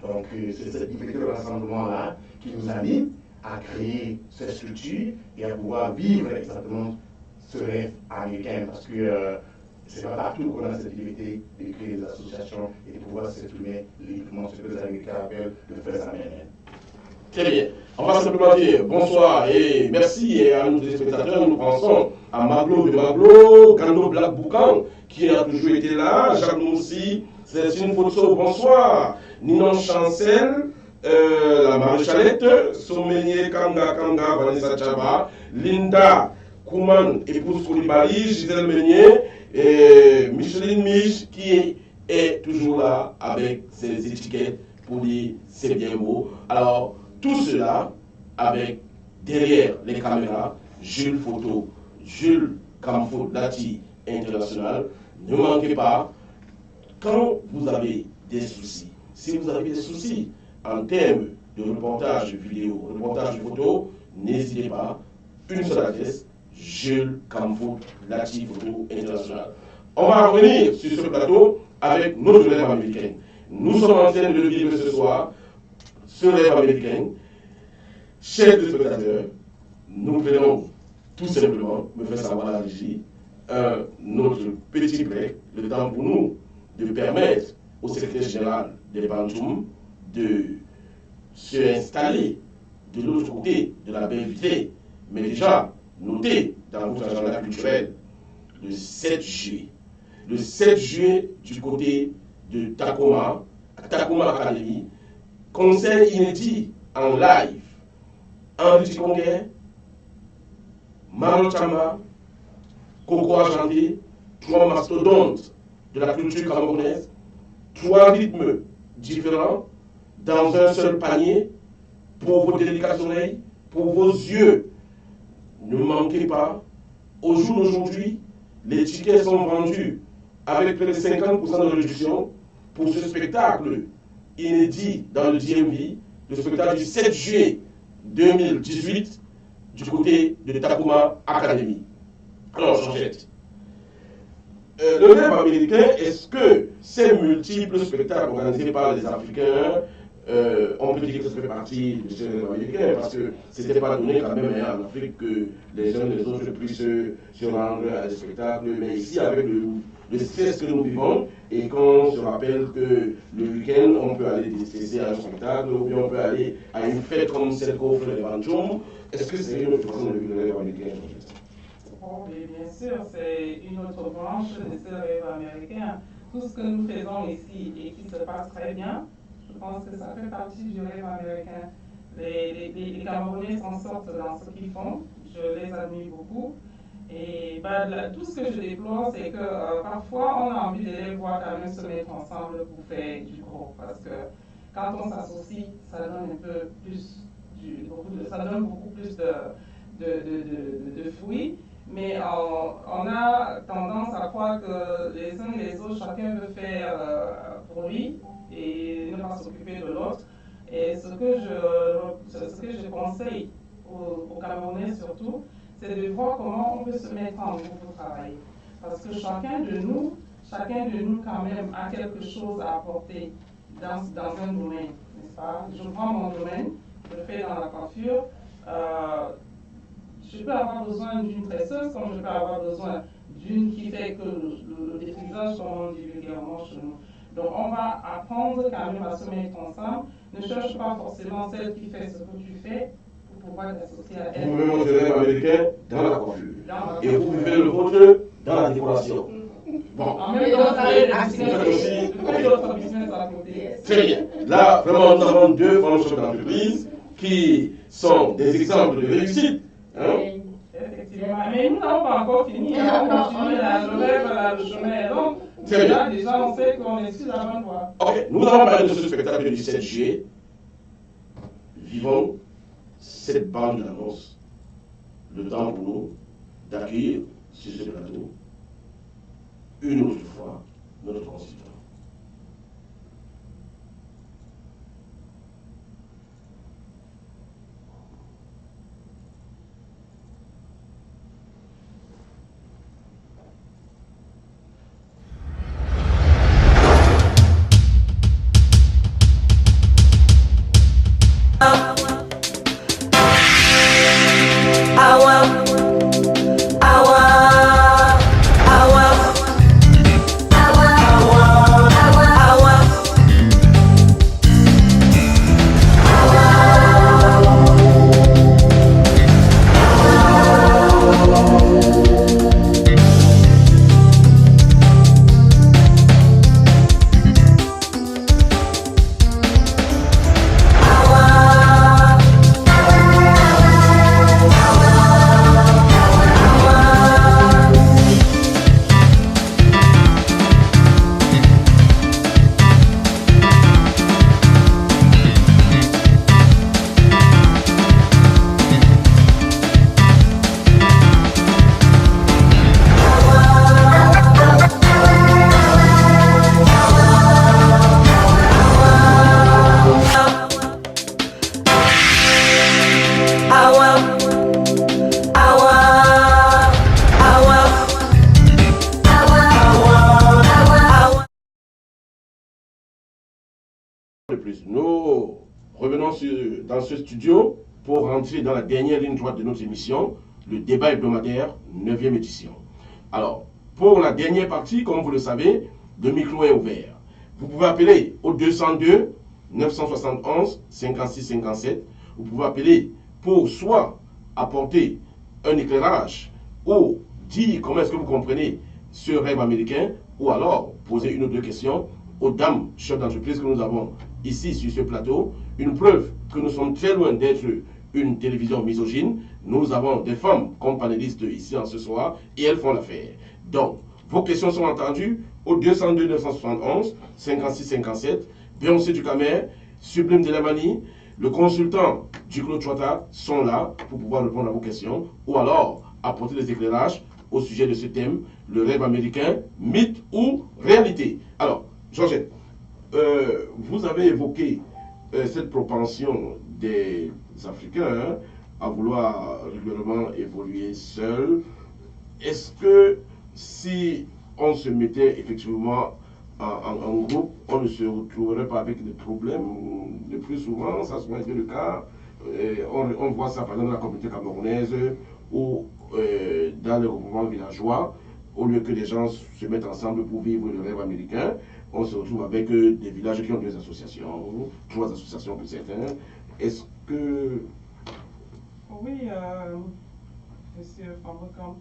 Donc c'est cette liberté de rassemblement-là qui nous anime à créer cette structure et à pouvoir vivre exactement ce rêve américain, parce que c'est pas partout qu'on a cette liberté de créer des associations et de pouvoir s'exprimer librement, ce que les Américains appellent le first amendment. Très bien. On va simplement dire bonsoir et merci et à nos téléspectateurs. Nous pensons à Maglo de Maglo, Gando Black Boucan qui a toujours été là, Jacques Moussi, Célestine Potso, bonsoir, Ninon Chancel, la Maréchalette, Sommeigné Kanga Kanga, Vanessa Chaba, Linda Kouman, épouse Koulibaly, Gisèle Meunier, et Micheline Mich qui est toujours là avec ses étiquettes pour dire c'est bien beau. Alors, tout cela avec derrière les caméras, Jules Photo, Jules Camfo Lati International. Ne manquez pas, quand vous avez des soucis, si vous avez des soucis en termes de reportage vidéo, reportage photo, n'hésitez pas, une seule adresse, Jules Camfo Lati Photo International. On va revenir sur ce plateau avec notre rêve américain. Nous sommes en train de le vivre ce soir, ce rêve américain. Chers téléspectateurs, nous prenons tout simplement, me faire savoir la régie, notre petit break, le temps pour nous de permettre au secrétaire général des Bantoum de se installer de l'autre côté de la baie vitrée. Mais déjà, notez dans votre agenda culturel le 7 juillet. Le 7 juillet du côté de Takoma Academy, concert inédit en live. Henri Tikongué, Maro Chamba, Coco Argenté, 3 mastodontes de la culture camerounaise, 3 rythmes différents dans un seul panier pour vos délicates oreilles, pour vos yeux. Ne manquez pas, au jour d'aujourd'hui, les tickets sont vendus avec près de 50% de réduction pour ce spectacle inédit dans le DMV, le spectacle du 7 juillet 2018 du côté de Takoma Academy. Alors, j'enchaîne. Le rêve américain, est-ce que ces multiples spectacles organisés par les Africains, on peut dire que ça fait partie de ce rêve américain, parce que ce n'était pas donné quand même en Afrique que les uns et les autres puissent se rendre à des spectacles, mais ici avec le stress que nous vivons, et qu'on se rappelle que le week-end, on peut aller déstresser à un spectacle, ou bien on peut aller à une fête comme celle qu'offre les Bantoum, est-ce que c'est une autre façon de vivre le rêve américain? Oh, bien sûr, c'est une autre branche de ce rêve américain. Tout ce que nous faisons ici et qui se passe très bien, je pense que ça fait partie du rêve américain. Les Camerounais s'en sortent dans ce qu'ils font, je les admire beaucoup. Et tout ce que je déplore, c'est que parfois on a envie de les voir quand même se mettre ensemble pour faire du gros. Parce que quand on s'associe, ça donne un peu plus, ça donne beaucoup plus de fruits. Mais on a tendance à croire que les uns et les autres, chacun veut faire pour lui et ne pas s'occuper de l'autre. Et ce que je conseille aux Camerounais surtout, c'est de voir comment on peut se mettre en groupe pour travailler. Parce que chacun de nous quand même a quelque chose à apporter dans un domaine, n'est-ce pas? Je prends mon domaine, je le fais dans la coiffure. Je peux avoir besoin d'une tresseuse comme je peux avoir besoin d'une qui fait que le défrisage, comme on dit vulgairement chez nous. Donc on va apprendre quand même à se mettre ensemble. Ne cherche pas forcément celle qui fait ce que tu fais pour pouvoir t'associer à elle. Vous pouvez montrer le rêve américain dans la coiffure. Et vous pouvez le vôtre dans la décoration. Bon. En même temps, d'autres business à côté. Très bien. Là, vraiment, nous avons 2 franchises d'entreprise qui sont des exemples de réussite. Hein? Effectivement, mais nous n'avons pas encore fini, on continue le chemin est long. Déjà, on sait qu'on est sur la bonne voie. Ok, nous allons parler de ce spectacle du 17 juillet. Vivons cette bande d'annonce. Le temps pour nous d'accueillir sur ce plateau une autre fois notre consultant. Nous revenons dans ce studio pour rentrer dans la dernière ligne droite de notre émission, le débat hebdomadaire, 9e édition. Alors, pour la dernière partie, comme vous le savez, de micro est ouvert. Vous pouvez appeler au 202 971 56 57. Vous pouvez appeler pour soit apporter un éclairage ou dire comment est-ce que vous comprenez ce rêve américain, ou alors poser une ou deux questions aux dames chefs d'entreprise que nous avons ici sur ce plateau. Une preuve que nous sommes très loin d'être une télévision misogyne. Nous avons des femmes comme panélistes ici en ce soir et elles font l'affaire. Donc, vos questions sont entendues au 202 971 56 57. Beyoncé Ducamer, Sublime Delamani, le consultant du Claude Chouata sont là pour pouvoir répondre à vos questions ou alors apporter des éclairages au sujet de ce thème, le rêve américain, mythe ou réalité. Alors, Georgette, vous avez évoqué cette propension des Africains à vouloir régulièrement évoluer seuls. Est-ce que si on se mettait effectivement en groupe, on ne se retrouverait pas avec des problèmes? Le plus souvent, ça a souvent été le cas. On voit ça par exemple dans la communauté camerounaise ou dans les regroupements villageois. Au lieu que les gens se mettent ensemble pour vivre le rêve américain, on se retrouve avec des villages qui ont 2 associations, 3 associations pour certains. Est-ce que... Oui, Monsieur Fambocam.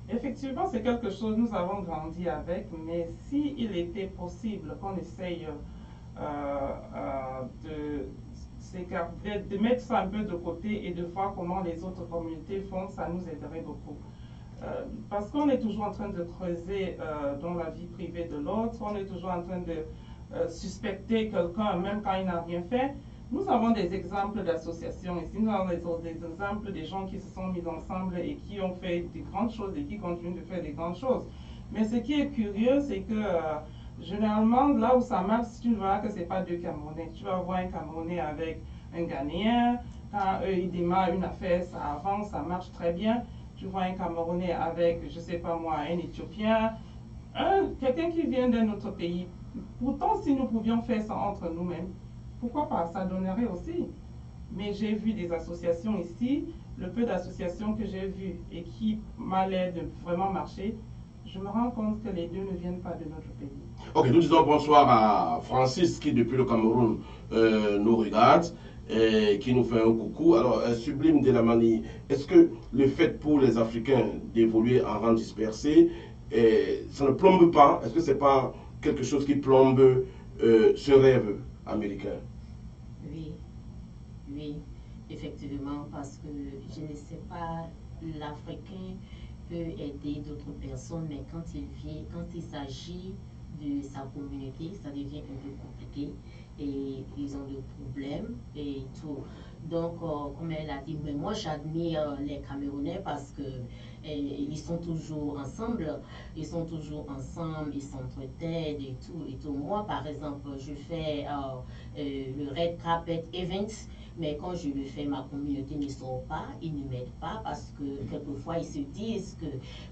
Effectivement, c'est quelque chose que nous avons grandi avec, mais s'il était possible qu'on essaye de mettre ça un peu de côté et de voir comment les autres communautés font, ça nous aiderait beaucoup. Parce qu'on est toujours en train de creuser dans la vie privée de l'autre, on est toujours en train de suspecter quelqu'un même quand il n'a rien fait. Nous avons des exemples d'associations ici, nous avons des exemples des gens qui se sont mis ensemble et qui ont fait des grandes choses et qui continuent de faire des grandes choses. Mais ce qui est curieux, c'est que généralement, là où ça marche, tu vois que ce n'est pas 2 Camerounais. Tu vas voir un Camerounais avec un Ghanéen, quand eux ils démarrent une affaire, ça avance, ça marche très bien. Tu vois un Camerounais avec, je ne sais pas moi, un Éthiopien, quelqu'un qui vient d'un autre pays. Pourtant, si nous pouvions faire ça entre nous-mêmes, pourquoi pas, ça donnerait aussi. Mais j'ai vu des associations ici, le peu d'associations que j'ai vues et qui m'a l'air de vraiment marcher, je me rends compte que les 2 ne viennent pas de notre pays. Ok, nous disons bonsoir à Francis qui depuis le Cameroun nous regarde et qui nous fait un coucou. Alors, Sublime Delamani, est-ce que le fait pour les Africains d'évoluer en rang dispersé, ça ne plombe pas? Est-ce que ce n'est pas quelque chose qui plombe ce rêve américain? Oui, effectivement, parce que je ne sais pas, l'Africain peut aider d'autres personnes, mais quand il s'agit de sa communauté, ça devient un peu compliqué et ils ont des problèmes et tout. Donc, comme elle a dit, mais moi j'admire les Camerounais parce que ils sont toujours ensemble, ils s'entretinent et tout. Moi, par exemple, je fais le Red Carpet Event. Mais quand je le fais, ma communauté ne sort pas, ils ne m'aident pas parce que quelquefois ils se disent que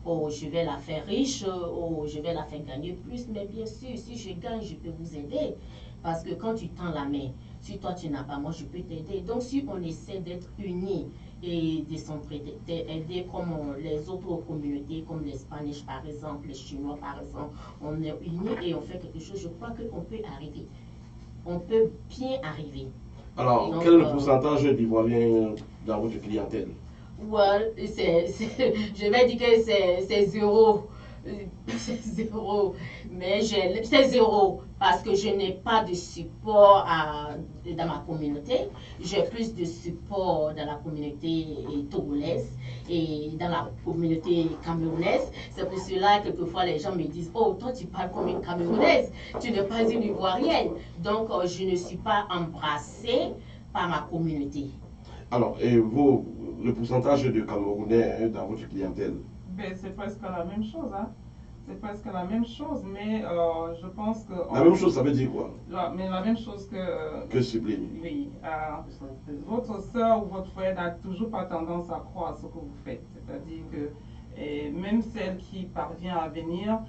oh, je vais la faire riche, oh, je vais la faire gagner plus. Mais bien sûr, si je gagne, je peux vous aider. Parce que quand tu tends la main, si toi tu n'as pas, moi je peux t'aider. Donc si on essaie d'être unis et de s'entraider, d'aider comme les autres communautés, comme les Spanish par exemple, les Chinois par exemple, on est unis et on fait quelque chose, je crois qu'on peut arriver. On peut bien arriver. Alors, donc, quel est le pourcentage d'Ivoiriens dans votre clientèle? Well, je vais dire que c'est 0. C'est 0. Mais c'est 0 parce que je n'ai pas de support dans ma communauté. J'ai plus de support dans la communauté togolaise et dans la communauté camerounaise. C'est pour cela que quelquefois les gens me disent « Oh, toi tu parles comme une Camerounaise, tu n'es pas une Ivoirienne. » Donc je ne suis pas embrassée par ma communauté. Alors, et vous, le pourcentage de Camerounais dans votre clientèle? Ben, c'est presque la même chose, hein. C'est presque la même chose, mais je pense que... La même chose, ça veut dire quoi? Mais la même chose que... Que Sublime. Oui. Votre soeur ou votre frère n'a toujours pas tendance à croire ce que vous faites. C'est-à-dire que même celle qui parvient à venir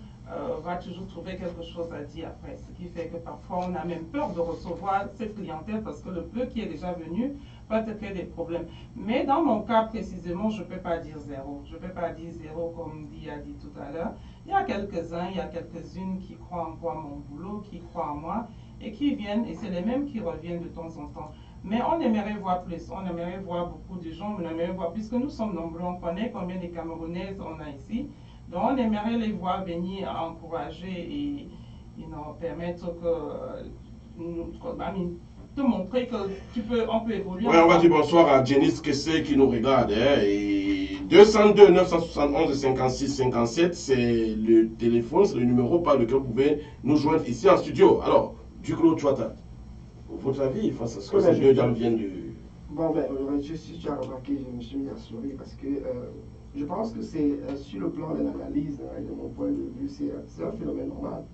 va toujours trouver quelque chose à dire après. Ce qui fait que parfois on a même peur de recevoir cette clientèle parce que le peu qui est déjà venu va te créer des problèmes. Mais dans mon cas précisément, je ne peux pas dire zéro. Je ne peux pas dire zéro comme Di a dit tout à l'heure. Il y a quelques-uns, il y a quelques-unes qui croient encore à mon boulot, qui croient en moi et qui viennent, et c'est les mêmes qui reviennent de temps en temps. Mais on aimerait voir plus, on aimerait voir beaucoup de gens, on aimerait voir, puisque nous sommes nombreux, on connaît combien de Camerounaises on a ici. Donc on aimerait les voir venir encourager et nous permettre te montrer que on peut évoluer. Oui, on va dire bonsoir à Janice Kessé qui nous regarde. Hein, et 202 971 56 57, c'est le téléphone, c'est le numéro par lequel vous pouvez nous joindre ici en studio. Alors, Duclos Chouata, votre avis face à ce que ces deux dames viennent de... Bon, ben, si tu as remarqué, je me suis mis à sourire parce que je pense que c'est sur le plan de l'analyse et de mon point de vue, c'est un phénomène normal.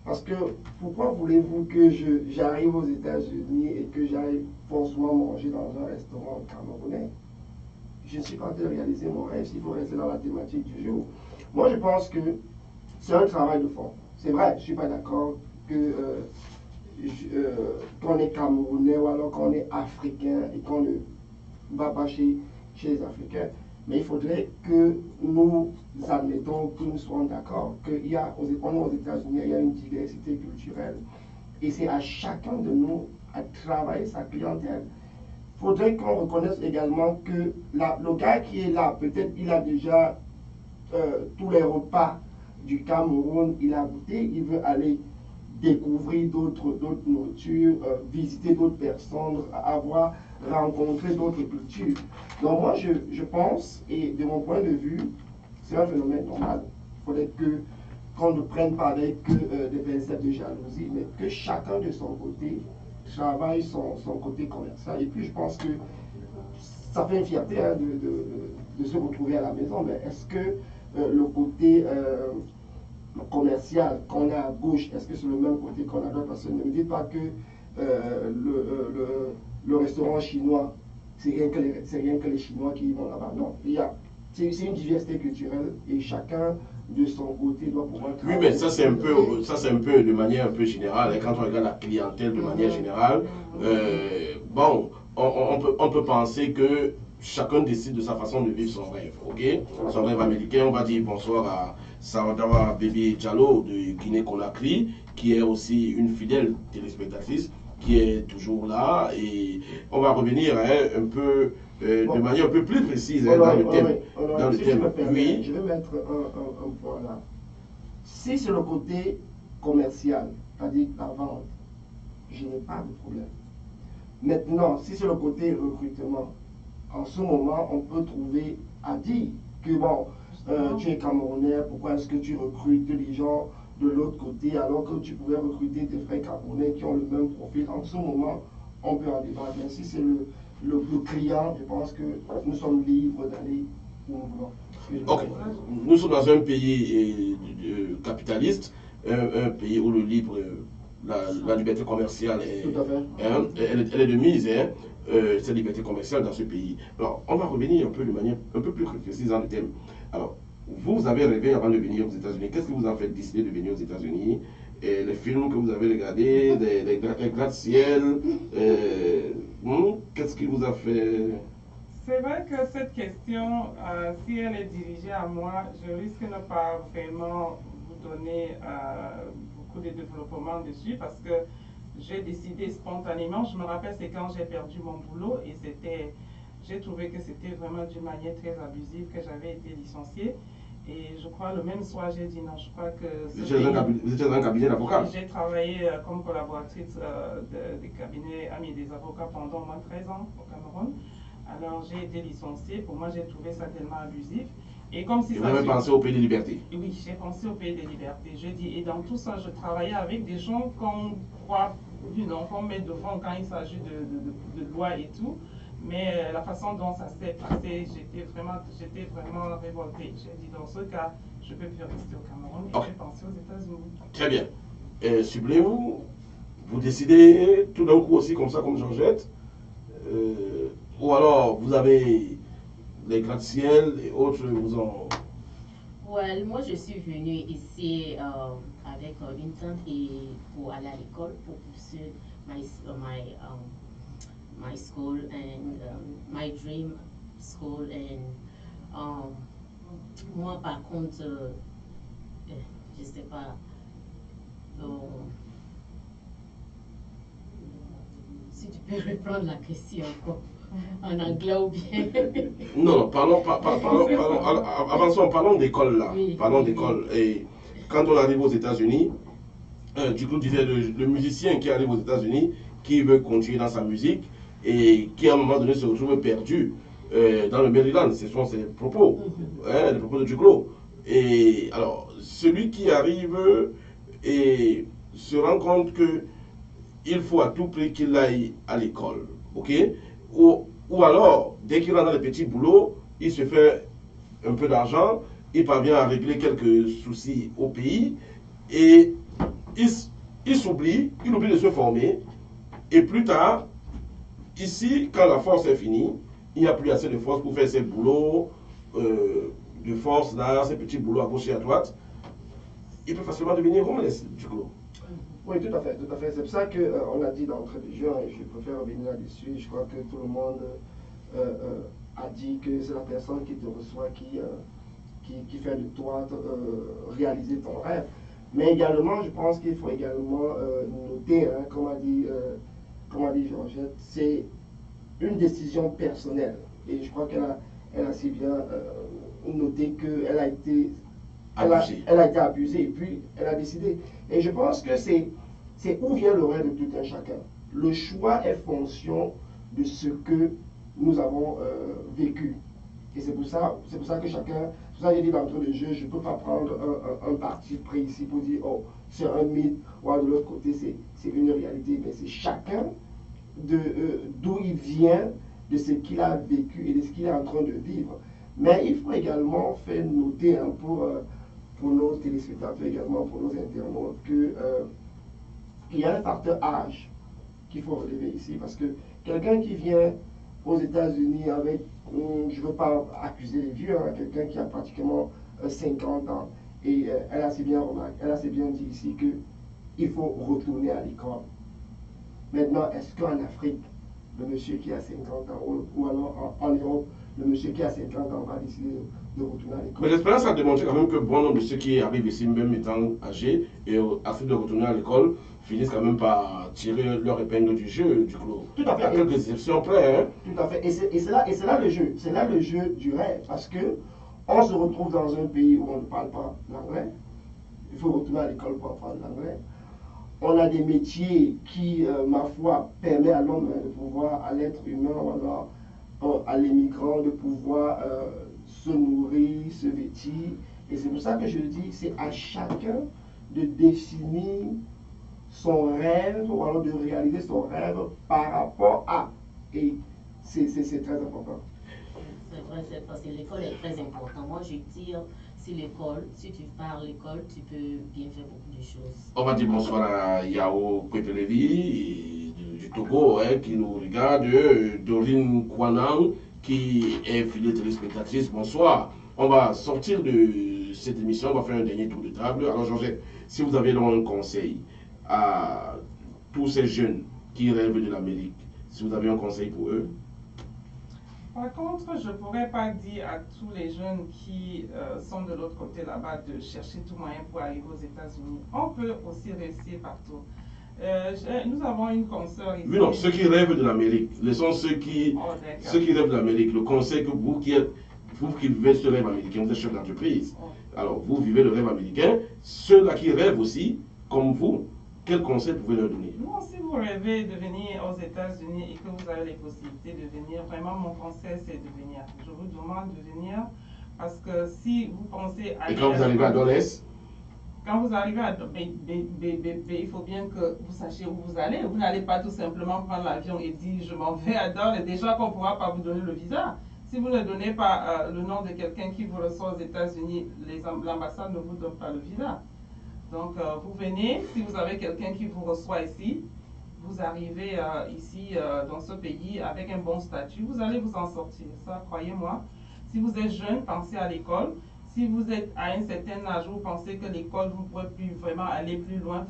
Parce que pourquoi voulez-vous que j'arrive aux États-Unis et que j'aille forcément manger dans un restaurant camerounais? Je ne suis pas en train de réaliser mon rêve s'il faut rester dans la thématique du jour. Moi, je pense que c'est un travail de fond. C'est vrai, je ne suis pas d'accord que qu'on est Camerounais ou alors qu'on est Africain et qu'on ne va pas chez les Africains. Mais il faudrait que nous admettons, que nous soyons d'accord qu'il y a, aux États-Unis, il y a une diversité culturelle. Et c'est à chacun de nous à travailler sa clientèle. Il faudrait qu'on reconnaisse également que le gars qui est là, peut-être il a déjà tous les repas du Cameroun, il a goûté, il veut aller découvrir d'autres nourritures, visiter d'autres personnes, rencontrer d'autres cultures. Donc moi, je pense, et de mon point de vue, c'est un phénomène normal. Il faudrait qu'on ne prenne pas avec des préceptes de jalousie, mais que chacun de son côté travaille son côté commercial. Et puis je pense que ça fait une fierté hein, de se retrouver à la maison, mais est-ce que le côté commercial qu'on a à gauche, est-ce que c'est le même côté qu'on a à droite? Parce que ne me dites pas que le restaurant chinois, c'est rien que les Chinois qui vont là-bas. Non, c'est une diversité culturelle et chacun de son côté doit pouvoir... Oui, mais ça c'est un peu de manière un peu générale. Et quand on regarde la clientèle de manière générale, bon, on peut penser que chacun décide de sa façon de vivre son rêve, ok? Son rêve américain. On va dire bonsoir à Sawadawa Bébé Diallo de Guinée-Conakry, qui est aussi une fidèle téléspectatrice, qui est toujours là. Et on va revenir hein, un peu de manière un peu plus précise hein, dans le thème. Oui. Je vais mettre un point là. Si c'est le côté commercial, c'est-à-dire la vente, je n'ai pas de problème. Maintenant, si c'est le côté recrutement, en ce moment, on peut trouver à dire que bon, tu es Camerounais, pourquoi est-ce que tu recrutes les gens de l'autre côté alors que tu pouvais recruter des frères Camerounais qui ont le même profil? En ce moment, on peut en débattre. Mais si c'est le client, je pense que nous sommes libres d'aller où nous voulons. Ok. Nous sommes dans un pays capitaliste, un pays où la liberté commerciale elle est de mise. Hein. Cette liberté commerciale dans ce pays. Alors, on va revenir un peu de manière un peu plus précise dans le thème. Alors, vous avez rêvé avant de venir aux États-Unis. Qu'est-ce qui vous a fait décider de venir aux États-Unis? Les films que vous avez regardés, les gratte-ciel, qu'est-ce qui vous a fait? C'est vrai que cette question, si elle est dirigée à moi, je risque de ne pas vraiment vous donner beaucoup de développement dessus parce que j'ai décidé spontanément. Je me rappelle, c'est quand j'ai perdu mon boulot et j'ai trouvé que c'était vraiment d'une manière très abusive que j'avais été licenciée. Et je crois le même soir, j'ai dit non, je crois que... Vous étiez dans un cabinet d'avocats? J'ai travaillé comme collaboratrice des cabinets amis des avocats pendant au moins 13 ans au Cameroun. Alors j'ai été licenciée. Pour moi, j'ai trouvé ça tellement abusif. Et comme si vous avez pensé au pays des libertés? Oui, j'ai pensé au pays des libertés. Je dis, et dans tout ça, je travaillais avec des gens qu'on croit, qu'on met devant quand il s'agit de loi et tout. Mais la façon dont ça s'est passé, j'étais vraiment révoltée. J'ai dit, dans ce cas, je ne peux plus rester au Cameroun et j'ai pensé aux États-Unis. Très bien. Sublime, vous décidez tout d'un coup aussi comme ça, comme Georgette, ou alors vous avez les gratte-ciel et autres vous ont Ouais, moi, je suis venue ici avec une tante et pour aller à l'école pour poursuivre my school and my dream school and um, moi par contre je sais pas si tu peux reprendre la question encore en anglais ou bien Non, avançons, parlons d'école là. Oui, Parlons oui, d'école. Et quand on arrive aux États-Unis, du coup, disait le musicien qui arrive aux États-Unis, qui veut continuer dans sa musique et qui à un moment donné se retrouve perdu dans le Maryland, ce sont ses propos, les propos de Duclos. Et alors, celui qui arrive et se rend compte que il faut à tout prix qu'il aille à l'école, ok? Ou alors, dès qu'il rentre dans les petits boulots, il se fait un peu d'argent, il parvient à régler quelques soucis au pays et il s'oublie, il oublie de se former. Et plus tard, ici, quand la force est finie, il n'y a plus assez de force pour faire ces boulots de force là, ces petits boulots à gauche et à droite. Il peut facilement devenir homeless, du coup. Oui, tout à fait, tout à fait. C'est pour ça qu'on a dit d'entrée de jeu, et je préfère revenir là-dessus. Je crois que tout le monde a dit que c'est la personne qui te reçoit qui fait de toi réaliser ton rêve. Mais également, je pense qu'il faut également noter, hein, comme a dit Georgette, c'est une décision personnelle. Et je crois qu'elle a si bien noté qu'elle a été elle a été abusée et puis elle a décidé. Et je pense que c'est où vient le rêve de tout un chacun. Le choix est fonction de ce que nous avons vécu. Et c'est pour ça que chacun, c'est pour ça que j'ai dit d'entrée de jeu, je ne peux pas prendre un parti pris ici pour dire, oh, c'est un mythe, ou de l'autre côté, c'est une réalité. Mais c'est chacun d'où il vient, de ce qu'il a vécu et de ce qu'il est en train de vivre. Mais il faut également faire noter pour nos téléspectateurs également, pour nos internautes, qu'il y a un facteur âge qu'il faut relever ici. Parce que quelqu'un qui vient aux États-Unis avec, je ne veux pas accuser les vieux, hein, quelqu'un qui a pratiquement 50 ans, et elle a assez bien dit ici qu'il faut retourner à l'école. Maintenant, est-ce qu'en Afrique, le monsieur qui a 50 ans, ou alors en Europe, le monsieur qui a 50 ans va décider de retourner à l'école? Mais l'expérience a démontré quand même que bon nombre de ceux qui arrivent ici, même étant âgés, et afin de retourner à l'école, finissent quand même par tirer leur épingle du jeu, du clos. Tout à fait. Il y a quelques exceptions près. Hein? Tout à fait. Et c'est là le jeu. C'est là le jeu du rêve. Parce que on se retrouve dans un pays où on ne parle pas l'anglais. Il faut retourner à l'école pour apprendre l'anglais. On a des métiers qui, ma foi, permettent à l'homme de pouvoir, à l'être humain, ou alors à l'immigrant, de pouvoir se nourrir, se vêtir. Et c'est pour ça que je dis, c'est à chacun de définir son rêve, ou alors de réaliser son rêve par rapport à. Et c'est très important. C'est vrai, parce que l'école est très importante. Moi, je tire sur l'école. Si tu parles l'école, tu peux bien faire beaucoup de choses. On va dire bonsoir à Yao Kwepelevi du Togo, hein, qui nous regarde, Dorine Kwanang, qui est fidèle téléspectatrice. Bonsoir. On va sortir de cette émission, on va faire un dernier tour de table. Alors, Georgette, si vous avez donc un conseil à tous ces jeunes qui rêvent de l'Amérique, si vous avez un conseil pour eux? Par contre, je ne pourrais pas dire à tous les jeunes qui sont de l'autre côté là-bas de chercher tout moyen pour arriver aux États-Unis. On peut aussi réussir partout. Nous avons une consoeur ici. Oui, non, ceux qui rêvent de l'Amérique, laissons ceux qui rêvent de l'Amérique. Le conseil que vous qui vivez ce rêve américain, vous êtes chef d'entreprise. Alors, vous vivez le rêve américain. Ceux-là qui rêvent aussi, comme vous, quel conseil pouvez leur donner? Non, si vous rêvez de venir aux États-Unis et que vous avez les possibilités de venir, vraiment mon conseil c'est de venir. Je vous demande de venir parce que si vous pensez à... Et quand vous arrivez à Dulles? Quand vous arrivez à il faut bien que vous sachiez où vous allez. Vous n'allez pas tout simplement prendre l'avion et dire je m'en vais à Dulles. Déjà qu'on ne pourra pas vous donner le visa. Si vous ne donnez pas le nom de quelqu'un qui vous reçoit aux États-Unis, l'ambassade ne vous donne pas le visa. Donc, vous venez, si vous avez quelqu'un qui vous reçoit ici, vous arrivez ici dans ce pays avec un bon statut, vous allez vous en sortir. Ça, croyez-moi. Si vous êtes jeune, pensez à l'école. Si vous êtes à un certain âge, vous pensez que l'école, vous ne pouvez plus vraiment aller plus loin,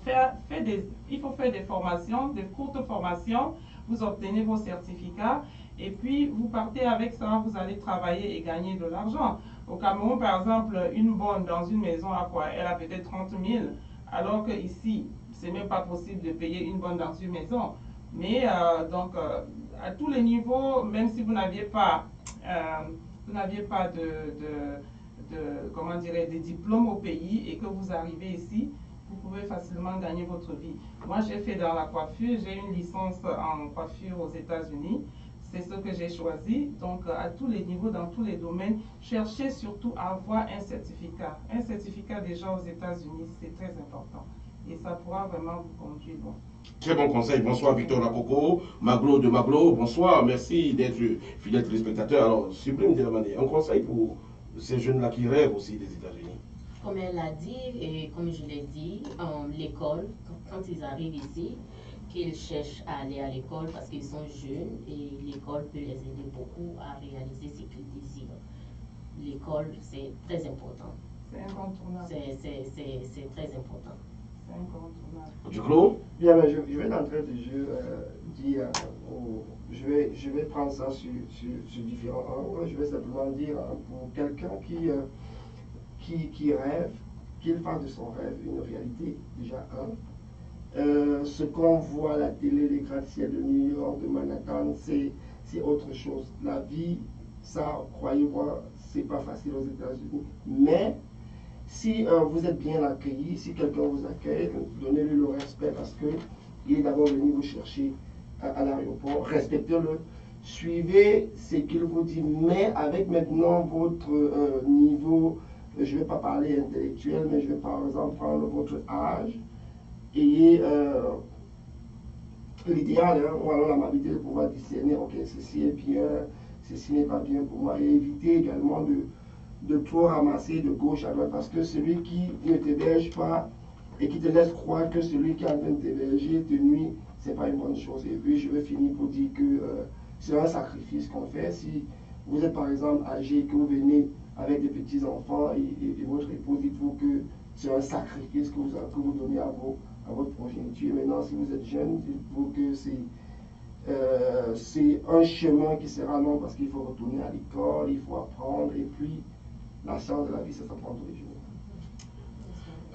il faut faire des formations, des courtes formations, vous obtenez vos certificats et puis vous partez avec ça, vous allez travailler et gagner de l'argent. Au Cameroun, par exemple, une bonne dans une maison, à quoi? Elle a peut-être 30 000, alors qu'ici, c'est même pas possible de payer une bonne dans une maison. Mais à tous les niveaux, même si vous n'aviez pas, comment dirais, des diplômes au pays et que vous arrivez ici, vous pouvez facilement gagner votre vie. Moi, j'ai fait dans la coiffure, j'ai une licence en coiffure aux États-Unis. C'est ce que j'ai choisi. Donc, à tous les niveaux, dans tous les domaines, cherchez surtout à avoir un certificat. Un certificat déjà aux États-Unis, c'est très important. Et ça pourra vraiment vous conduire loin. Très bon conseil. Bonsoir Victor Lakoko, Maglo de Maglo. Bonsoir, merci d'être fidèle téléspectateur. Alors, Sublime de la manière, un conseil pour ces jeunes-là qui rêvent aussi des États-Unis. Comme elle l'a dit, et comme je l'ai dit, l'école, quand ils arrivent ici, qu'ils cherchent à aller à l'école parce qu'ils sont jeunes et l'école peut les aider beaucoup à réaliser ce qu'ils désirent. L'école, c'est très important. C'est incontournable. C'est très important. C'est incontournable. Duclos? Bien, mais je vais d'entrée de jeu dire, je vais prendre ça sur différents angles. Je vais simplement dire pour quelqu'un qui rêve, qu'il fasse de son rêve une réalité, déjà ce qu'on voit à la télé, les gratte-ciel de New York, de Manhattan, c'est autre chose. La vie, ça, croyez-moi, c'est pas facile aux États-Unis. Mais si vous êtes bien accueilli, si quelqu'un vous accueille, donnez-lui le respect parce qu'il est d'abord venu vous chercher à l'aéroport. Respectez-le, suivez ce qu'il vous dit, mais avec maintenant votre niveau, je ne vais pas parler intellectuel, mais je vais par exemple prendre votre âge. Ayez l'idéal, ou alors l'amabilité de pouvoir discerner, ok, ceci est bien, ceci n'est pas bien pour moi, et éviter également de trop ramasser de gauche à droite, parce que celui qui ne t'héberge pas et qui te laisse croire que celui qui est en train de t'héberger te nuit, c'est pas une bonne chose. Et puis je vais finir pour dire que c'est un sacrifice qu'on fait. Si vous êtes par exemple âgé, que vous venez avec des petits-enfants et votre épouse, dites-vous que c'est un sacrifice que vous donnez à votre progéniture. Maintenant, si vous êtes jeune, dites-vous que c'est un chemin qui sera long parce qu'il faut retourner à l'école, il faut apprendre, et puis la science de la vie, ça s'apprend tous les jours.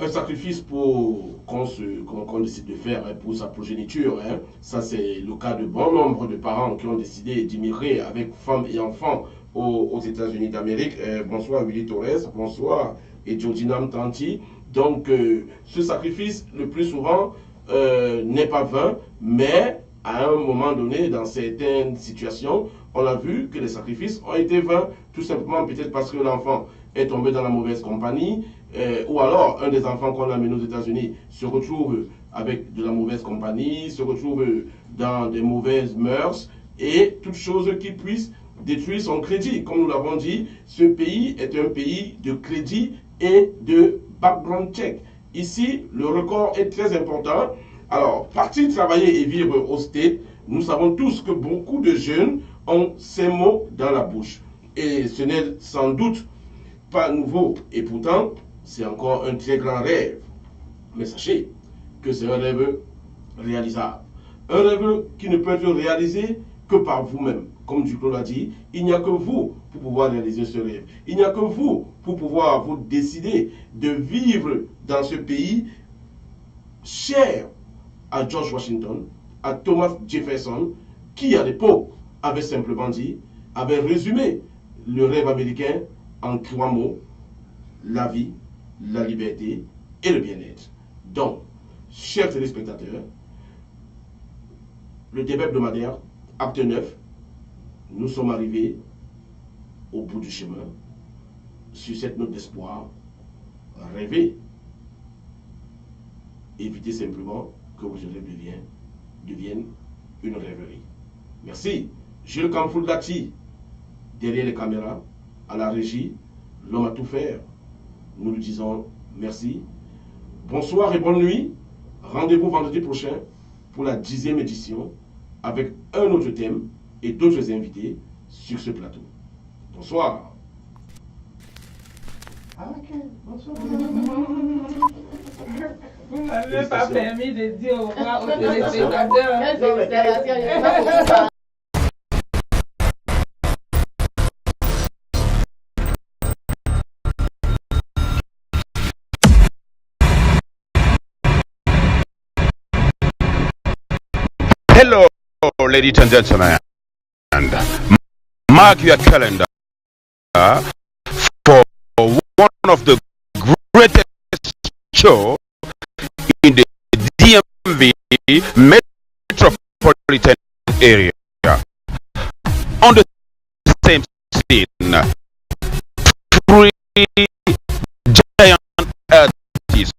Un sacrifice qu'on décide de faire pour sa progéniture. Ça, c'est le cas de bon nombre de parents qui ont décidé d'immigrer avec femmes et enfants aux États-Unis d'Amérique. Bonsoir Willy Torres, bonsoir et Jodinam Tanti. Donc, ce sacrifice, le plus souvent, n'est pas vain, mais à un moment donné, dans certaines situations, on a vu que les sacrifices ont été vains, tout simplement peut-être parce que l'enfant est tombé dans la mauvaise compagnie, ou alors un des enfants qu'on a amené aux États-Unis se retrouve avec de la mauvaise compagnie, se retrouve dans des mauvaises mœurs, et toutes choses qui puissent détruire son crédit. Comme nous l'avons dit, ce pays est un pays de crédit et de background check. Ici, le record est très important. Alors, partir travailler et vivre au States, nous savons tous que beaucoup de jeunes ont ces mots dans la bouche. Et ce n'est sans doute pas nouveau. Et pourtant, c'est encore un très grand rêve. Mais sachez que c'est un rêve réalisable. Un rêve qui ne peut être réalisé que par vous-même. Comme Duclos l'a dit, il n'y a que vous pour pouvoir réaliser ce rêve. Il n'y a que vous pour pouvoir vous décider de vivre dans ce pays cher à George Washington, à Thomas Jefferson, qui à l'époque avait simplement dit, avait résumé le rêve américain en 3 mots: la vie, la liberté et le bien-être. Donc, chers téléspectateurs, le débat hebdomadaire, acte 9, nous sommes arrivés au bout du chemin. Sur cette note d'espoir, rêvez. Évitez simplement que vos rêves deviennent une rêverie. Merci. Jules Kamfoul-Dati, derrière les caméras, à la régie, l'homme à tout faire. Nous lui disons merci. Bonsoir et bonne nuit. Rendez-vous vendredi prochain pour la 10e édition avec un autre thème et d'autres invités sur ce plateau. Bonsoir. Ah, ok, bonsoir. Vous n'avez pas permis de dire au revoir aux Félicitations. téléspectateurs. Hello, ladies and gentlemen. Mark your calendar for one of the greatest shows in the DMV metropolitan area. On the same scene, three giant artists,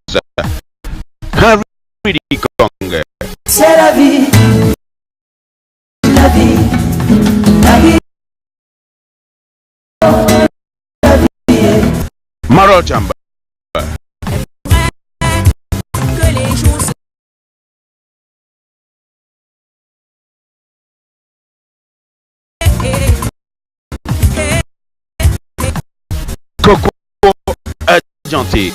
Harry Kong. C'est la vie, la vie, la vie, la vie. Maro Chamba. Que les jours se Coco Argenté.